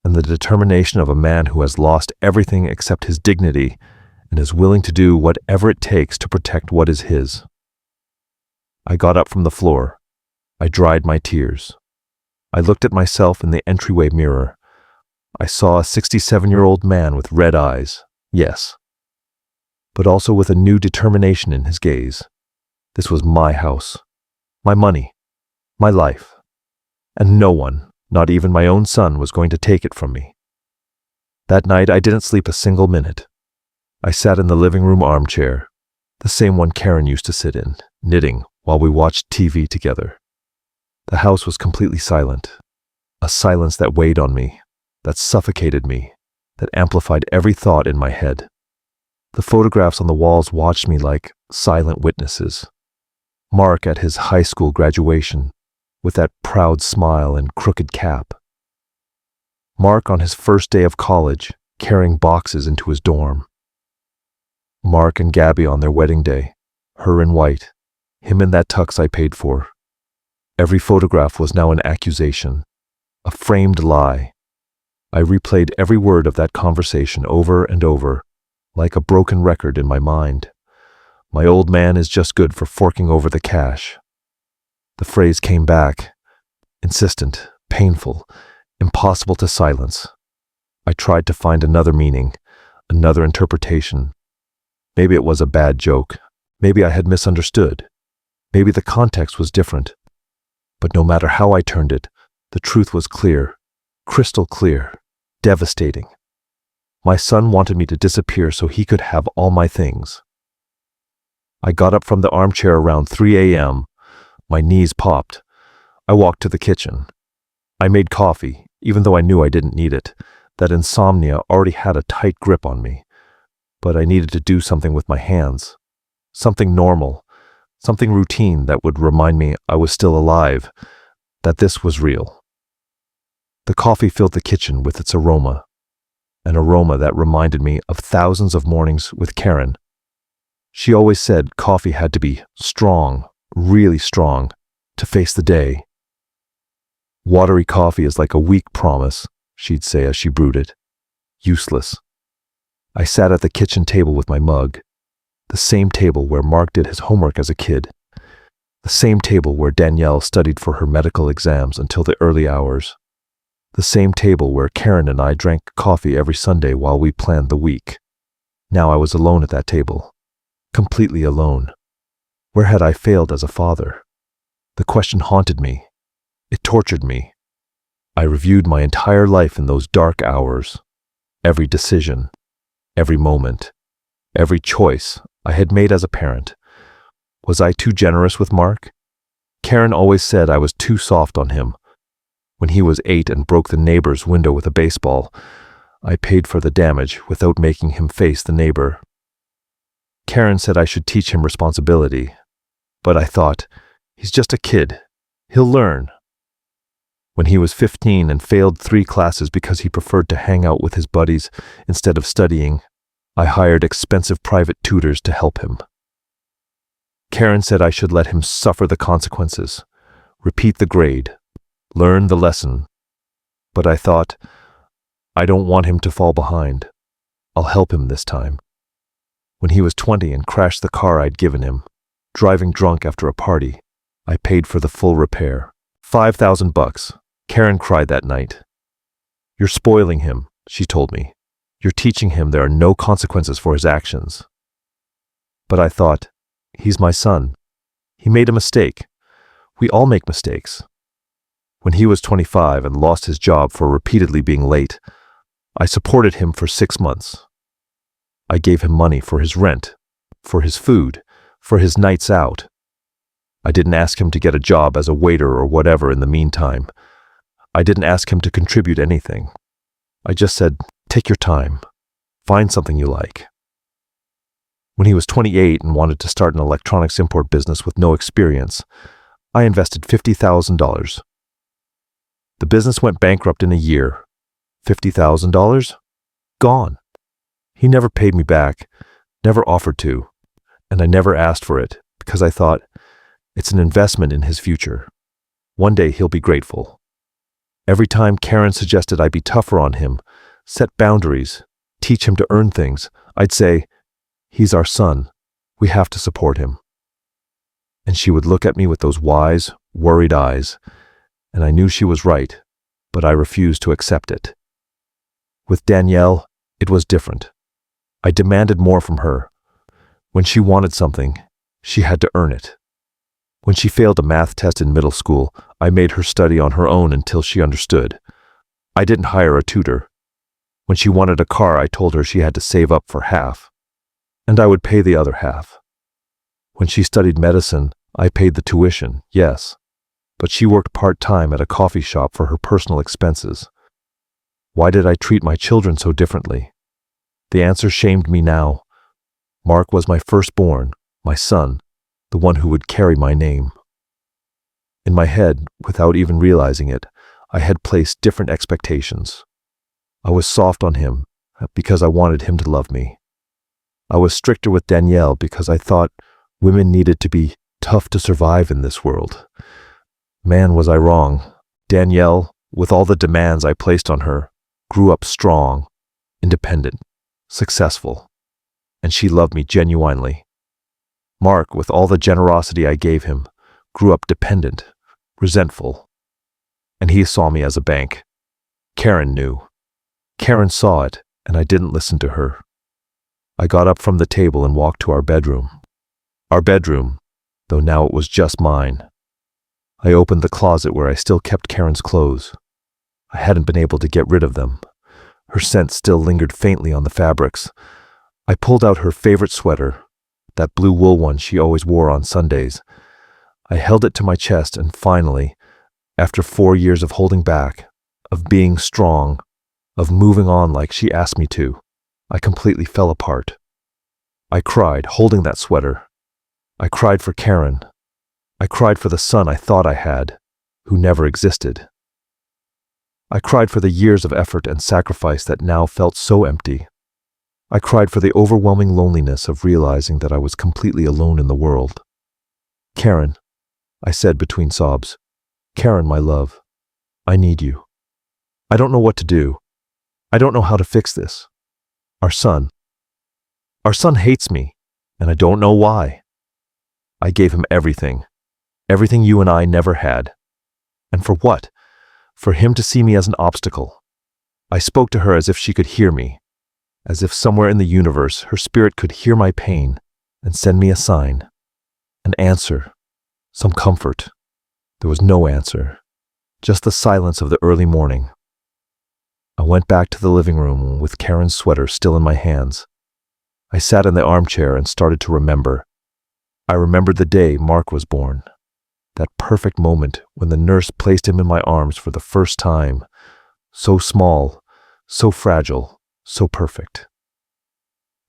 and the determination of a man who has lost everything except his dignity and is willing to do whatever it takes to protect what is his. I got up from the floor. I dried my tears. I looked at myself in the entryway mirror. I saw a 67-year-old man with red eyes, yes, but also with a new determination in his gaze. This was my house, my money, my life, and no one, not even my own son, was going to take it from me. That night I didn't sleep a single minute. I sat in the living room armchair, the same one Karen used to sit in, knitting while we watched TV together. The house was completely silent, a silence that weighed on me, that suffocated me, that amplified every thought in my head. The photographs on the walls watched me like silent witnesses. Mark at his high school graduation, with that proud smile and crooked cap. Mark on his first day of college, carrying boxes into his dorm. Mark and Gabby on their wedding day, her in white, him in that tux I paid for. Every photograph was now an accusation, a framed lie. I replayed every word of that conversation over and over, like a broken record in my mind. My old man is just good for forking over the cash. The phrase came back, insistent, painful, impossible to silence. I tried to find another meaning, another interpretation. Maybe it was a bad joke. Maybe I had misunderstood. Maybe the context was different. But no matter how I turned it, the truth was clear, crystal clear, devastating. My son wanted me to disappear so he could have all my things. I got up from the armchair around 3 a.m. My knees popped. I walked to the kitchen. I made coffee, even though I knew I didn't need it. That insomnia already had a tight grip on me. But I needed to do something with my hands. Something normal. Something routine that would remind me I was still alive, that this was real. The coffee filled the kitchen with its aroma, an aroma that reminded me of thousands of mornings with Karen. She always said coffee had to be strong, really strong, to face the day. Watery coffee is like a weak promise, she'd say as she brewed it. Useless. I sat at the kitchen table with my mug, the same table where Mark did his homework as a kid, the same table where Danielle studied for her medical exams until the early hours, the same table where Karen and I drank coffee every Sunday while we planned the week. Now I was alone at that table, completely alone. Where had I failed as a father? The question haunted me. It tortured me. I reviewed my entire life in those dark hours. every decision, every moment, every choice I had made as a parent. Was I too generous with Mark? Karen always said I was too soft on him. When he was 8 and broke the neighbor's window with a baseball, I paid for the damage without making him face the neighbor. Karen said I should teach him responsibility, but I thought, he's just a kid. He'll learn. When he was 15 and failed 3 classes because he preferred to hang out with his buddies instead of studying, I hired expensive private tutors to help him. Karen said I should let him suffer the consequences, repeat the grade, learn the lesson. But I thought, I don't want him to fall behind. I'll help him this time. When he was 20 and crashed the car I'd given him, driving drunk after a party, I paid for the full repair. $5,000. Karen cried that night. You're spoiling him, she told me. You're teaching him there are no consequences for his actions. But I thought, he's my son. He made a mistake. We all make mistakes. When he was 25 and lost his job for repeatedly being late, I supported him for 6 months. I gave him money for his rent, for his food, for his nights out. I didn't ask him to get a job as a waiter or whatever in the meantime. I didn't ask him to contribute anything. I just said, take your time. Find something you like. When he was 28 and wanted to start an electronics import business with no experience, I invested $50,000. The business went bankrupt in a year. $50,000? Gone. He never paid me back, never offered to, and I never asked for it because I thought, it's an investment in his future. One day he'll be grateful. Every time Karen suggested I be tougher on him, set boundaries, teach him to earn things, I'd say, he's our son. We have to support him. And she would look at me with those wise, worried eyes, and I knew she was right, but I refused to accept it. With Danielle, it was different. I demanded more from her. When she wanted something, she had to earn it. When she failed a math test in middle school, I made her study on her own until she understood. I didn't hire a tutor. When she wanted a car, I told her she had to save up for half, and I would pay the other half. When she studied medicine, I paid the tuition, yes, but she worked part-time at a coffee shop for her personal expenses. Why did I treat my children so differently? The answer shamed me now. Mark was my firstborn, my son, the one who would carry my name. In my head, without even realizing it, I had placed different expectations. I was soft on him because I wanted him to love me. I was stricter with Danielle because I thought women needed to be tough to survive in this world. Man, was I wrong. Danielle, with all the demands I placed on her, grew up strong, independent, successful, and she loved me genuinely. Mark, with all the generosity I gave him, grew up dependent, resentful, and he saw me as a bank. Karen knew. Karen saw it, and I didn't listen to her. I got up from the table and walked to our bedroom. Our bedroom, though now it was just mine. I opened the closet where I still kept Karen's clothes. I hadn't been able to get rid of them. Her scent still lingered faintly on the fabrics. I pulled out her favorite sweater, that blue wool one she always wore on Sundays. I held it to my chest and finally, after 4 years of holding back, of being strong, of moving on like she asked me to, I completely fell apart. I cried, holding that sweater. I cried for Karen. I cried for the son I thought I had, who never existed. I cried for the years of effort and sacrifice that now felt so empty. I cried for the overwhelming loneliness of realizing that I was completely alone in the world. Karen, I said between sobs, Karen, my love, I need you. I don't know what to do. I don't know how to fix this. Our son hates me, and I don't know why. I gave him everything you and I never had. And for what? For him to see me as an obstacle. I spoke to her as if she could hear me, as if somewhere in the universe her spirit could hear my pain and send me a sign, an answer, some comfort. There was no answer, just the silence of the early morning. I went back to the living room with Karen's sweater still in my hands. I sat in the armchair and started to remember. I remembered the day Mark was born. That perfect moment when the nurse placed him in my arms for the first time. So small, so fragile, so perfect.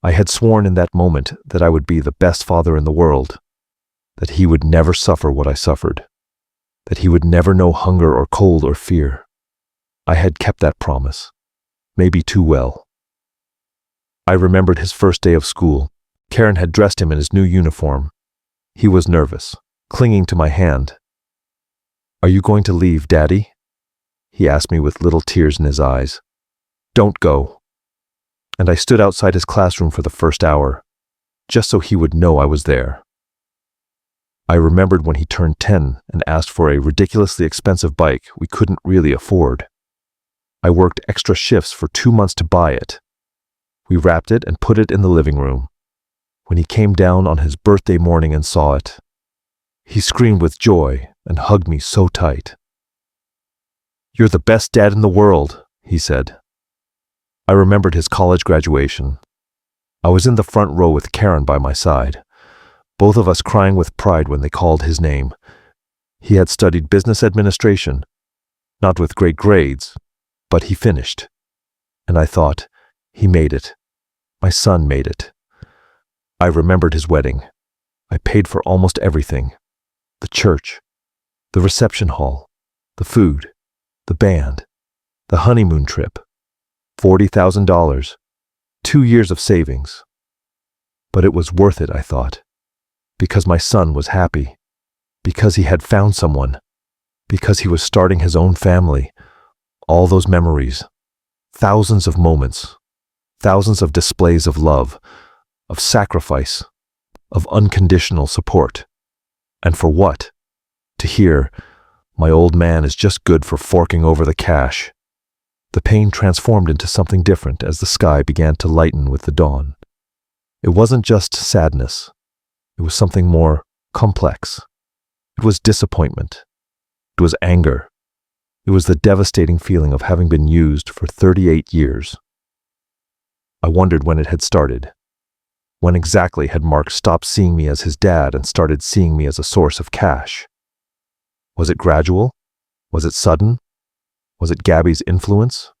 I had sworn in that moment that I would be the best father in the world, that he would never suffer what I suffered, that he would never know hunger or cold or fear. I had kept that promise, maybe too well. I remembered his first day of school. Karen had dressed him in his new uniform. He was nervous, clinging to my hand. "Are you going to leave, Daddy?" he asked me with little tears in his eyes. "Don't go." And I stood outside his classroom for the first hour, just so he would know I was there. I remembered when he turned 10 and asked for a ridiculously expensive bike we couldn't really afford. I worked extra shifts for 2 months to buy it. We wrapped it and put it in the living room. When he came down on his birthday morning and saw it, he screamed with joy and hugged me so tight. "You're the best dad in the world," he said. I remembered his college graduation. I was in the front row with Karen by my side, both of us crying with pride when they called his name. He had studied business administration, not with great grades, but he finished. And I thought, he made it. My son made it. I remembered his wedding. I paid for almost everything. The church, the reception hall, the food, the band, the honeymoon trip, $40,000, 2 years of savings. But it was worth it, I thought, because my son was happy, because he had found someone, because he was starting his own family. All those memories, thousands of moments, thousands of displays of love, of sacrifice, of unconditional support. And for what? To hear, "My old man is just good for forking over the cash." The pain transformed into something different as the sky began to lighten with the dawn. It wasn't just sadness. It was something more complex. It was disappointment. It was anger. It was the devastating feeling of having been used for 38 years. I wondered when it had started. When exactly had Mark stopped seeing me as his dad and started seeing me as a source of cash? Was it gradual? Was it sudden? Was it Gabby's influence?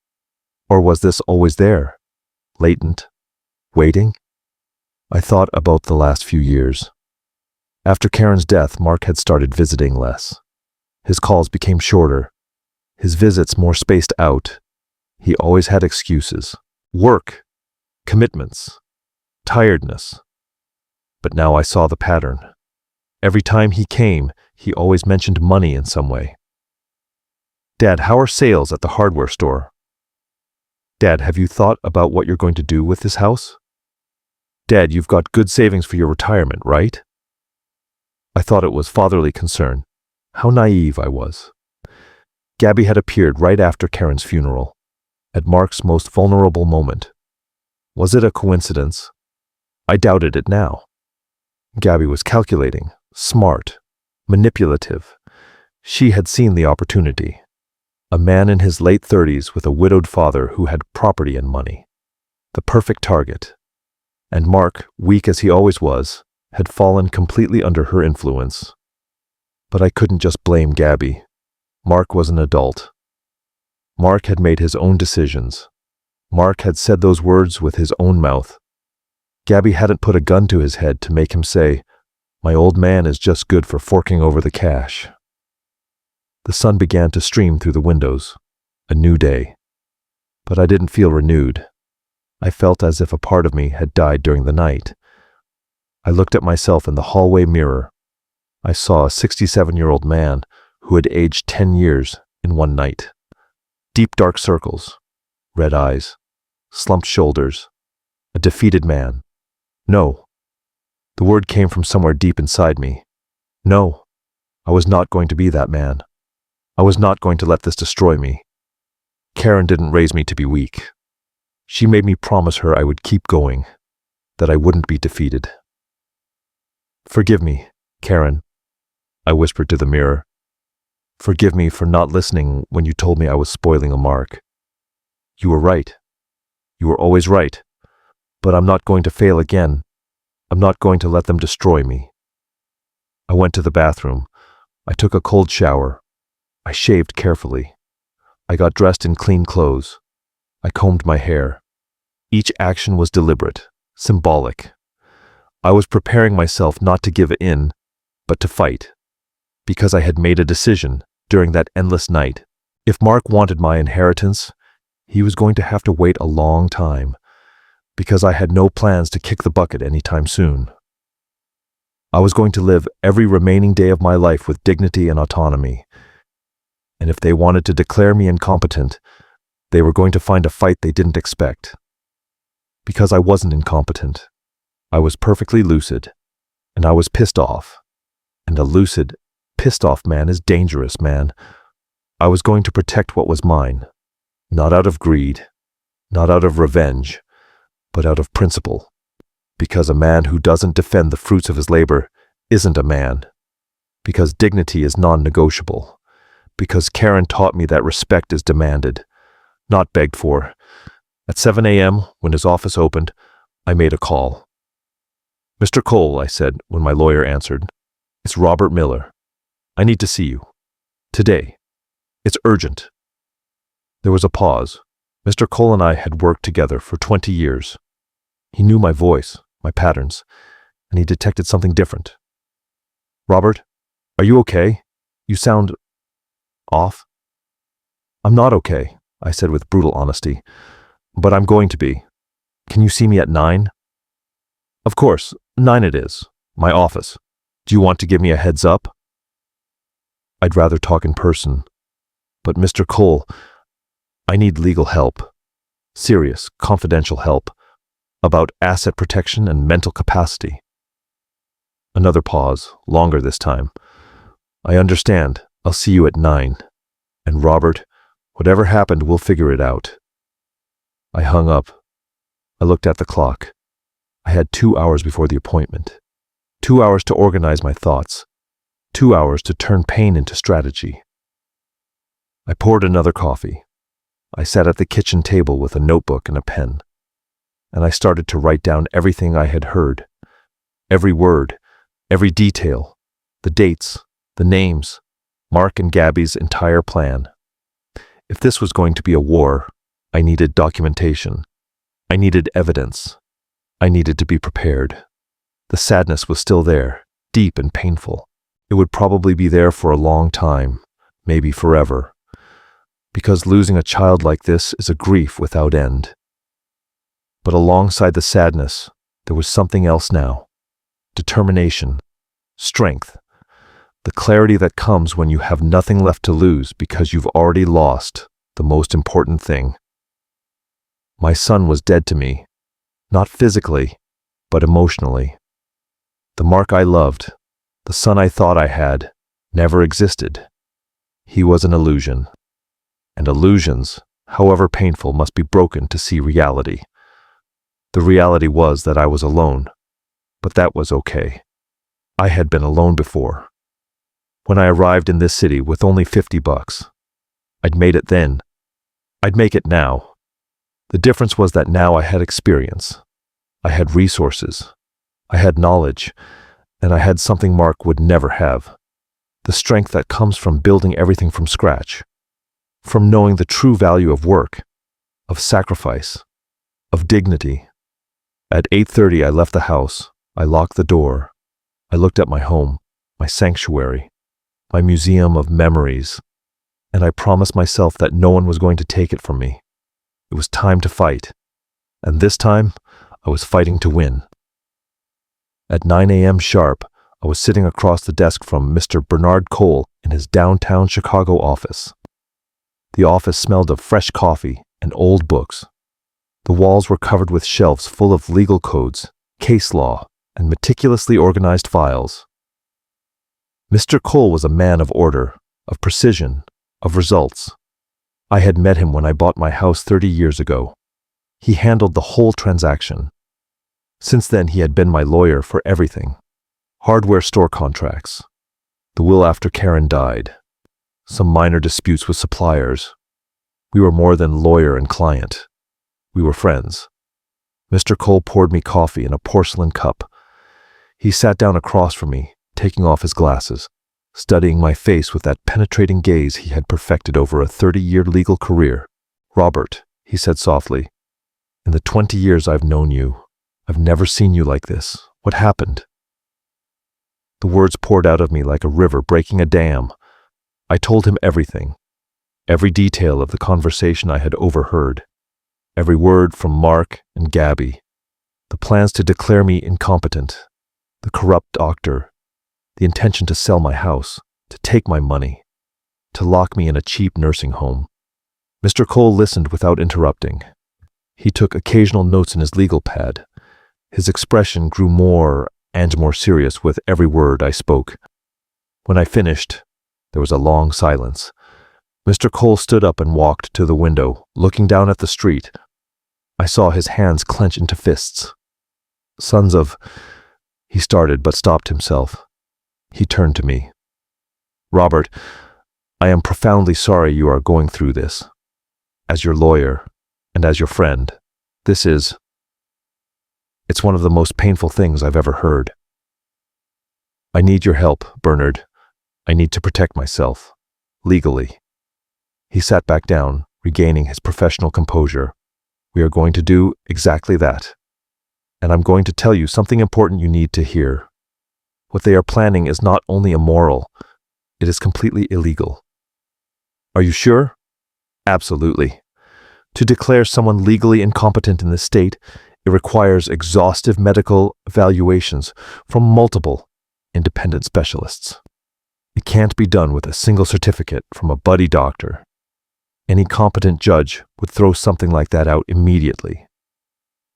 Or was this always there, latent, waiting? I thought about the last few years. After Karen's death, Mark had started visiting less. His calls became shorter, his visits more spaced out. He always had excuses. Work, commitments, tiredness. But now I saw the pattern. Every time he came, he always mentioned money in some way. "Dad, how are sales at the hardware store?" "Dad, have you thought about what you're going to do with this house?" "Dad, you've got good savings for your retirement, right?" I thought it was fatherly concern. How naive I was. Gabby had appeared right after Karen's funeral, at Mark's most vulnerable moment. Was it a coincidence? I doubted it now. Gabby was calculating, smart, manipulative. She had seen the opportunity. A man in his late 30s with a widowed father who had property and money. The perfect target. And Mark, weak as he always was, had fallen completely under her influence. But I couldn't just blame Gabby. Mark was an adult. Mark had made his own decisions. Mark had said those words with his own mouth. Gabby hadn't put a gun to his head to make him say, "My old man is just good for forking over the cash." The sun began to stream through the windows. A new day. But I didn't feel renewed. I felt as if a part of me had died during the night. I looked at myself in the hallway mirror. I saw a 67-year-old man who had aged 10 years in one night. Deep dark circles, red eyes, slumped shoulders, a defeated man. No. The word came from somewhere deep inside me. No, I was not going to be that man. I was not going to let this destroy me. Karen didn't raise me to be weak. She made me promise her I would keep going, that I wouldn't be defeated. "Forgive me, Karen," I whispered to the mirror. "Forgive me for not listening when you told me I was spoiling a Mark. You were right. You were always right. But I'm not going to fail again. I'm not going to let them destroy me. I went to the bathroom. I took a cold shower. I shaved carefully. I got dressed in clean clothes. I combed my hair. Each action was deliberate, symbolic. I was preparing myself not to give in, but to fight. Because I had made a decision during that endless night. If Mark wanted my inheritance, he was going to have to wait a long time, because I had no plans to kick the bucket anytime soon. I was going to live every remaining day of my life with dignity and autonomy. And if they wanted to declare me incompetent, they were going to find a fight they didn't expect. Because I wasn't incompetent. I was perfectly lucid, and I was pissed off. And a lucid, pissed off man is dangerous, man. I was going to protect what was mine, not out of greed, not out of revenge, but out of principle. Because a man who doesn't defend the fruits of his labor isn't a man. Because dignity is non-negotiable. Because Karen taught me that respect is demanded, not begged for. At 7 a.m., when his office opened, I made a call. "Mr. Cole," I said when my lawyer answered, "it's Robert Miller. I need to see you. Today. It's urgent." There was a pause. Mr. Cole and I had worked together for 20 years. He knew my voice, my patterns, and he detected something different. "Robert, are you okay? You sound off." "I'm not okay," I said with brutal honesty, "but I'm going to be. Can you see me at 9? "Of course, 9 it is. My office. Do you want to give me a heads up?" "I'd rather talk in person. But Mr. Cole, I need legal help. Serious, confidential help. About asset protection and mental capacity." Another pause, longer this time. "I understand. I'll see you at 9. And Robert, whatever happened, we'll figure it out." I hung up. I looked at the clock. I had 2 hours before the appointment. 2 hours to organize my thoughts. 2 hours to turn pain into strategy. I poured another coffee. I sat at the kitchen table with a notebook and a pen. And I started to write down everything I had heard. Every word, every detail, the dates, the names, Mark and Gabby's entire plan. If this was going to be a war, I needed documentation. I needed evidence. I needed to be prepared. The sadness was still there, deep and painful. It would probably be there for a long time, maybe forever. Because losing a child like this is a grief without end. But alongside the sadness, there was something else now. Determination, strength, the clarity that comes when you have nothing left to lose because you've already lost the most important thing. My son was dead to me, not physically, but emotionally. The Mark I loved, the son I thought I had, never existed. He was an illusion. And illusions, however painful, must be broken to see reality. The reality was that I was alone, but that was okay. I had been alone before. When I arrived in this city with only $50, I'd made it then. I'd make it now. The difference was that now I had experience. I had resources. I had knowledge. And I had something Mark would never have. The strength that comes from building everything from scratch. From knowing the true value of work, of sacrifice, of dignity. At 8:30 I left the house. I locked the door. I looked at my home, my sanctuary, my museum of memories, and I promised myself that no one was going to take it from me. It was time to fight, and this time I was fighting to win. At 9 a.m. sharp, I was sitting across the desk from Mr. Bernard Cole in his downtown Chicago office. The office smelled of fresh coffee and old books. The walls were covered with shelves full of legal codes, case law, and meticulously organized files. Mr. Cole was a man of order, of precision, of results. I had met him when I bought my house 30 years ago. He handled the whole transaction. Since then, he had been my lawyer for everything. Hardware store contracts, the will after Karen died, some minor disputes with suppliers. We were more than lawyer and client. We were friends. Mr. Cole poured me coffee in a porcelain cup. He sat down across from me, taking off his glasses, studying my face with that penetrating gaze he had perfected over a 30-year legal career. "Robert," he said softly, "in the 20 years I've known you, I've never seen you like this. What happened?" The words poured out of me like a river breaking a dam. I told him everything, every detail of the conversation I had overheard, every word from Mark and Gabby, the plans to declare me incompetent, the corrupt doctor, the intention to sell my house, to take my money, to lock me in a cheap nursing home. Mr. Cole listened without interrupting. He took occasional notes in his legal pad. His expression grew more and more serious with every word I spoke. When I finished, there was a long silence. Mr. Cole stood up and walked to the window, looking down at the street. I saw his hands clench into fists. "Sons of—" he started but stopped himself. He turned to me. "Robert, I am profoundly sorry you are going through this. As your lawyer and as your friend, it's one of the most painful things I've ever heard. I need your help, Bernard. I need to protect myself, legally." He sat back down, regaining his professional composure. "We are going to do exactly that. And I'm going to tell you something important you need to hear. What they are planning is not only immoral, it is completely illegal." "Are you sure?" "Absolutely. To declare someone legally incompetent in this state, it requires exhaustive medical evaluations from multiple independent specialists. It can't be done with a single certificate from a buddy doctor. Any competent judge would throw something like that out immediately.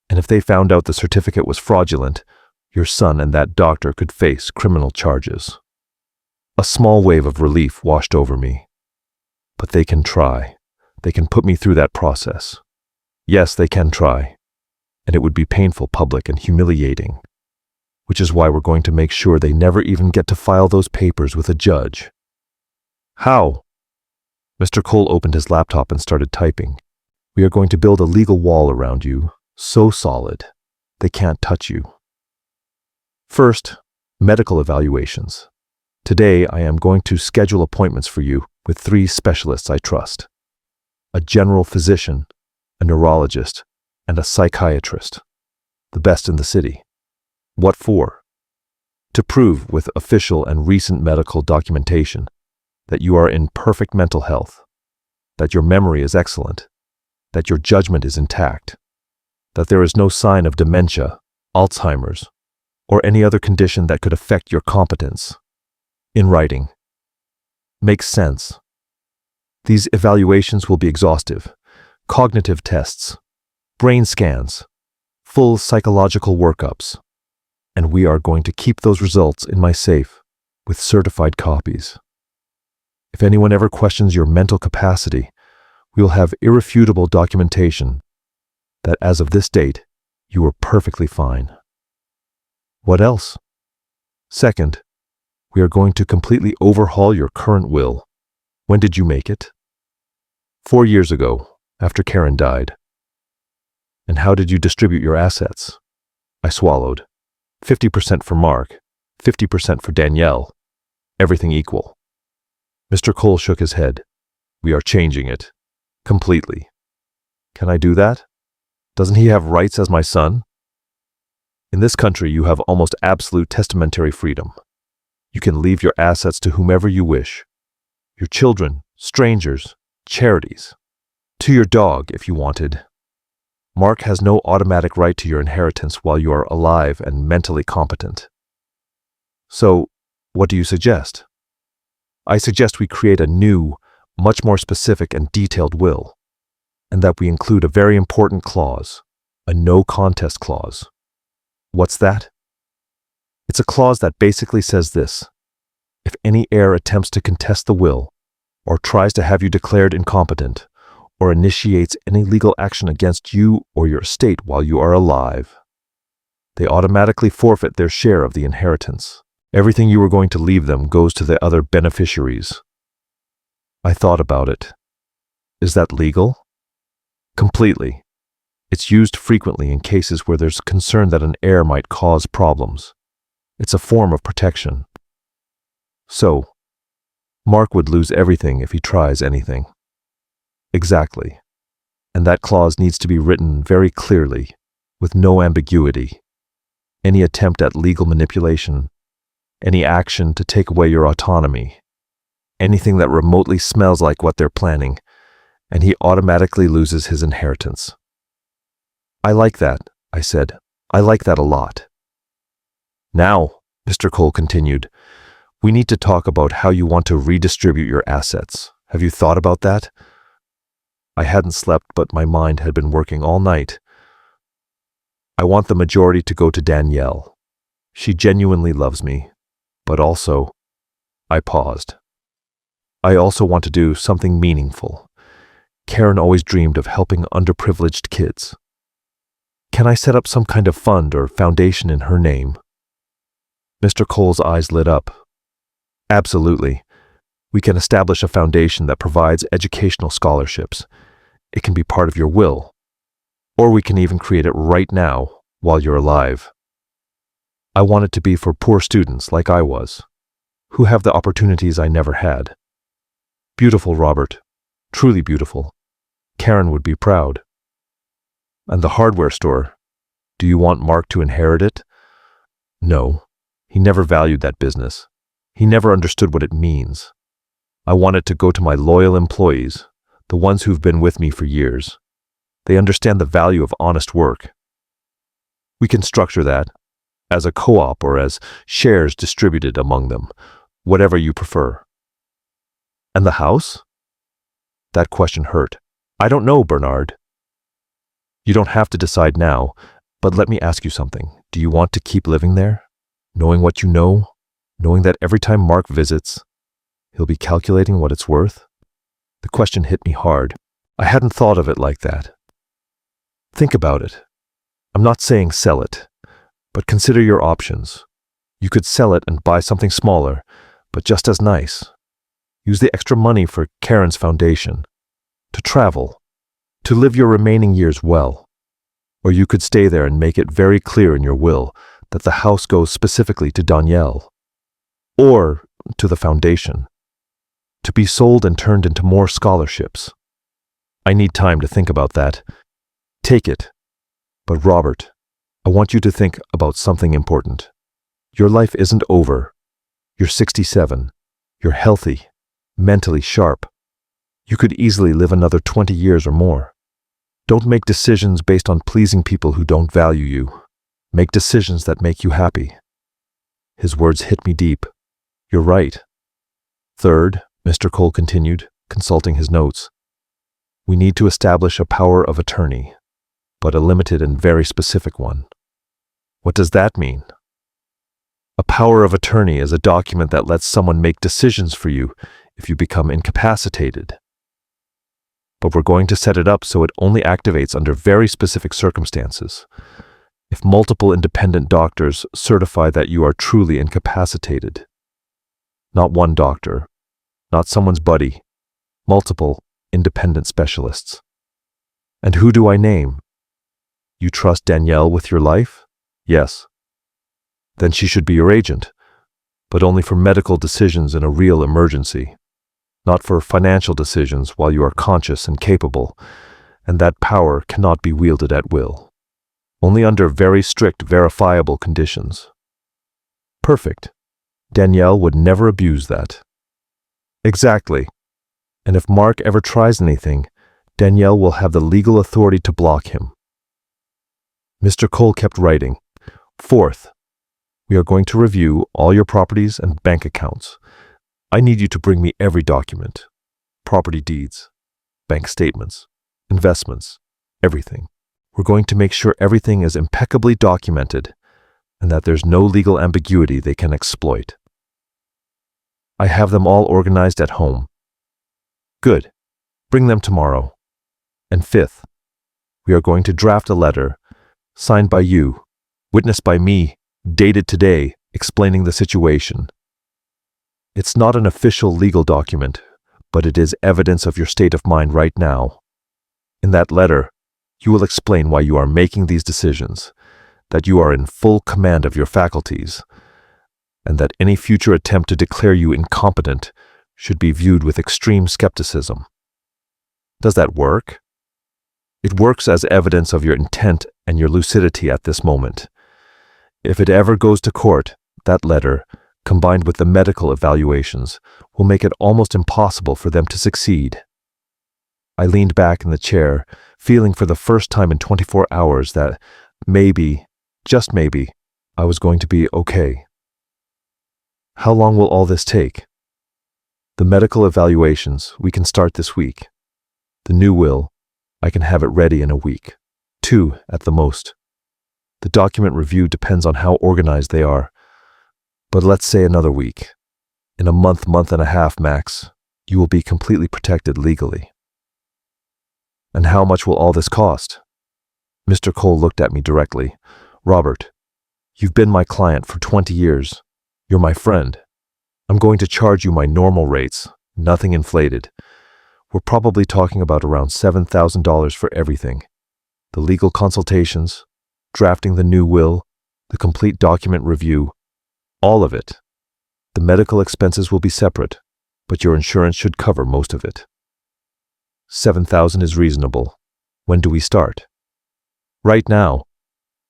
And if they found out the certificate was fraudulent, your son and that doctor could face criminal charges." A small wave of relief washed over me. "But they can try. They can put me through that process. Yes, they can try. And it would be painful, public, and humiliating. Which is why we're going to make sure they never even get to file those papers with a judge." "How?" Mr. Cole opened his laptop and started typing. "We are going to build a legal wall around you, so solid, they can't touch you. First, medical evaluations. Today, I am going to schedule appointments for you with 3 specialists I trust. A general physician, a neurologist, and a psychiatrist. The best in the city. What for? To prove with official and recent medical documentation that you are in perfect mental health, that your memory is excellent, that your judgment is intact, that there is no sign of dementia, Alzheimer's, or any other condition that could affect your competence. In writing. Makes sense. These evaluations will be exhaustive. Cognitive tests, brain scans, full psychological workups. And we are going to keep those results in my safe with certified copies. If anyone ever questions your mental capacity, we will have irrefutable documentation that as of this date, you were perfectly fine. What else? Second, we are going to completely overhaul your current will. When did you make it? 4 years ago, after Karen died. And how did you distribute your assets? I swallowed. 50% for Mark, 50% for Danielle. Everything equal. Mr. Cole shook his head. We are changing it. Completely. Can I do that? Doesn't he have rights as my son? In this country, you have almost absolute testamentary freedom. You can leave your assets to whomever you wish. Your children, strangers, charities. To your dog, if you wanted. Mark has no automatic right to your inheritance while you are alive and mentally competent. So, what do you suggest? I suggest we create a new, much more specific and detailed will, and that we include a very important clause, a no contest clause. What's that? It's a clause that basically says this: if any heir attempts to contest the will, or tries to have you declared incompetent, or initiates any legal action against you or your estate while you are alive, they automatically forfeit their share of the inheritance. Everything you were going to leave them goes to the other beneficiaries. I thought about it. Is that legal? Completely. It's used frequently in cases where there's concern that an heir might cause problems. It's a form of protection. So, Mark would lose everything if he tries anything. Exactly. And that clause needs to be written very clearly, with no ambiguity. Any attempt at legal manipulation, any action to take away your autonomy, anything that remotely smells like what they're planning, and he automatically loses his inheritance. I like that, I said. I like that a lot. Now, Mr. Cole continued, we need to talk about how you want to redistribute your assets. Have you thought about that? I hadn't slept, but my mind had been working all night. I want the majority to go to Danielle. She genuinely loves me, but also, I paused. I also want to do something meaningful. Karen always dreamed of helping underprivileged kids. Can I set up some kind of fund or foundation in her name? Mr. Cole's eyes lit up. Absolutely. We can establish a foundation that provides educational scholarships. It can be part of your will. Or we can even create it right now, while you're alive. I want it to be for poor students like I was, who have the opportunities I never had. Beautiful, Robert. Truly beautiful. Karen would be proud. And the hardware store, do you want Mark to inherit it? No, he never valued that business. He never understood what it means. I want it to go to my loyal employees, the ones who've been with me for years. They understand the value of honest work. We can structure that as a co-op or as shares distributed among them, whatever you prefer. And the house? That question hurt. I don't know, Bernard. You don't have to decide now, but let me ask you something. Do you want to keep living there? Knowing what you know? Knowing that every time Mark visits, he'll be calculating what it's worth? The question hit me hard. I hadn't thought of it like that. Think about it. I'm not saying sell it, but consider your options. You could sell it and buy something smaller, but just as nice. Use the extra money for Karen's foundation, to travel, to live your remaining years well. Or you could stay there and make it very clear in your will that the house goes specifically to Danielle, or to the foundation, to be sold and turned into more scholarships. I need time to think about that. Take it. But Robert, I want you to think about something important. Your life isn't over. You're 67. You're healthy, mentally sharp. You could easily live another 20 years or more. Don't make decisions based on pleasing people who don't value you. Make decisions that make you happy. His words hit me deep. You're right. Third, Mr. Cole continued, consulting his notes, we need to establish a power of attorney, but a limited and very specific one. What does that mean? A power of attorney is a document that lets someone make decisions for you if you become incapacitated. But we're going to set it up so it only activates under very specific circumstances. If multiple independent doctors certify that you are truly incapacitated. Not one doctor, not someone's buddy, multiple independent specialists. And who do I name? You trust Danielle with your life? Yes. Then she should be your agent, but only for medical decisions in a real emergency, not for financial decisions while you are conscious and capable, and that power cannot be wielded at will. Only under very strict, verifiable conditions. Perfect. Danielle would never abuse that. Exactly. And if Mark ever tries anything, Danielle will have the legal authority to block him. Mr. Cole kept writing. Fourth, we are going to review all your properties and bank accounts. I need you to bring me every document. Property deeds, bank statements, investments, everything. We're going to make sure everything is impeccably documented and that there's no legal ambiguity they can exploit. I have them all organized at home. Good. Bring them tomorrow. And fifth, we are going to draft a letter, signed by you, witnessed by me, dated today, explaining the situation. It's not an official legal document, but it is evidence of your state of mind right now. In that letter, you will explain why you are making these decisions, that you are in full command of your faculties, and that any future attempt to declare you incompetent should be viewed with extreme skepticism. Does that work? It works as evidence of your intent and your lucidity at this moment. If it ever goes to court, that letter, combined with the medical evaluations, will make it almost impossible for them to succeed. I leaned back in the chair, feeling for the first time in 24 hours that maybe, just maybe, I was going to be okay. How long will all this take? The medical evaluations, we can start this week. The new will, I can have it ready in a week. 2 at the most. The document review depends on how organized they are. But let's say another week. In a month and a half max, you will be completely protected legally. And how much will all this cost? Mr. Cole looked at me directly. Robert, you've been my client for 20 years. You're my friend. I'm going to charge you my normal rates, nothing inflated. We're probably talking about around $7,000 for everything. The legal consultations, drafting the new will, the complete document review, all of it. The medical expenses will be separate, but your insurance should cover most of it. $7,000 is reasonable. When do we start? Right now.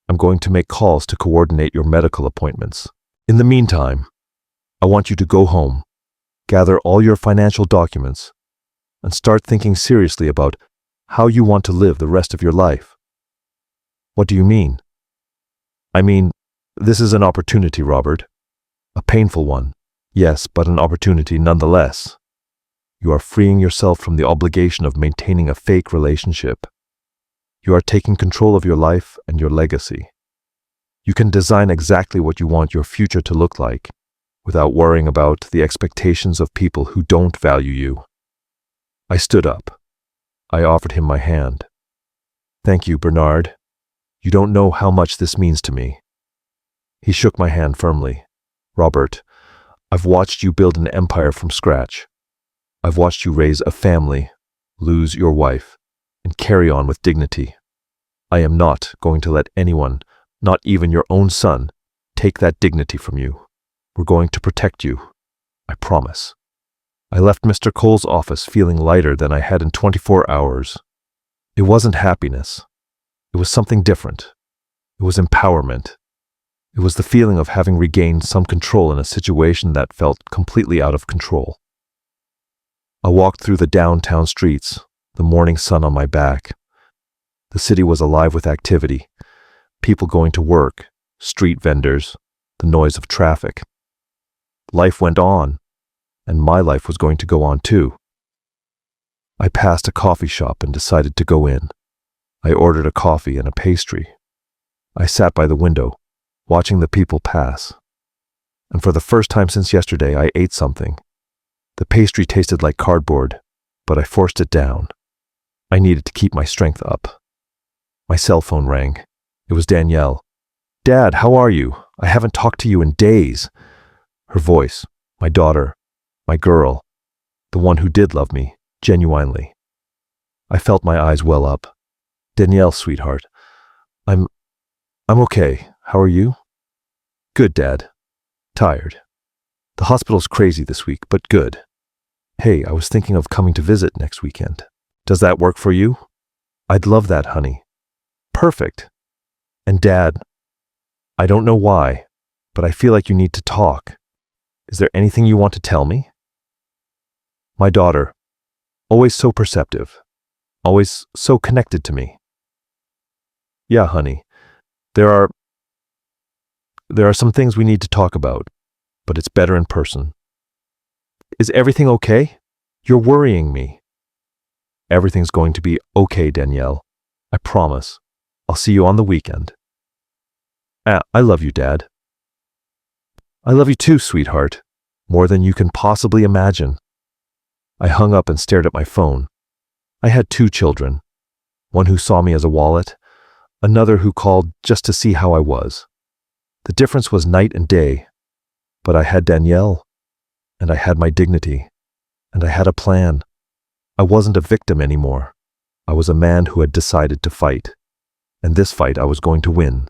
I'm going to make calls to coordinate your medical appointments. In the meantime, I want you to go home, gather all your financial documents, and start thinking seriously about how you want to live the rest of your life. What do you mean? I mean, this is an opportunity, Robert. A painful one, yes, but an opportunity nonetheless. You are freeing yourself from the obligation of maintaining a fake relationship. You are taking control of your life and your legacy. You can design exactly what you want your future to look like, without worrying about the expectations of people who don't value you. I stood up. I offered him my hand. Thank you, Bernard. You don't know how much this means to me. He shook my hand firmly. Robert, I've watched you build an empire from scratch. I've watched you raise a family, lose your wife, and carry on with dignity. I am not going to let anyone, not even your own son, take that dignity from you. We're going to protect you. I promise. I left Mr. Cole's office feeling lighter than I had in 24 hours. It wasn't happiness. It was something different. It was empowerment. It was the feeling of having regained some control in a situation that felt completely out of control. I walked through the downtown streets, the morning sun on my back. The city was alive with activity. People going to work, street vendors, the noise of traffic. Life went on, and my life was going to go on too. I passed a coffee shop and decided to go in. I ordered a coffee and a pastry. I sat by the window, watching the people pass. And for the first time since yesterday, I ate something. The pastry tasted like cardboard, but I forced it down. I needed to keep my strength up. My cell phone rang. It was Danielle. Dad, how are you? I haven't talked to you in days. Her voice, my daughter, my girl, the one who did love me, genuinely. I felt my eyes well up. Danielle, sweetheart, I'm okay. How are you? Good, Dad. Tired. The hospital's crazy this week, but good. Hey, I was thinking of coming to visit next weekend. Does that work for you? I'd love that, honey. Perfect. And Dad, I don't know why, but I feel like you need to talk. Is there anything you want to tell me? My daughter, always so perceptive, always so connected to me. Yeah, honey, there are some things we need to talk about, but it's better in person. Is everything okay? You're worrying me. Everything's going to be okay, Danielle. I promise. I'll see you on the weekend. I love you, Dad. I love you too, sweetheart. More than you can possibly imagine. I hung up and stared at my phone. I had 2 children. One who saw me as a wallet, another who called just to see how I was. The difference was night and day. But I had Danielle, and I had my dignity. And I had a plan. I wasn't a victim anymore. I was a man who had decided to fight. And this fight I was going to win.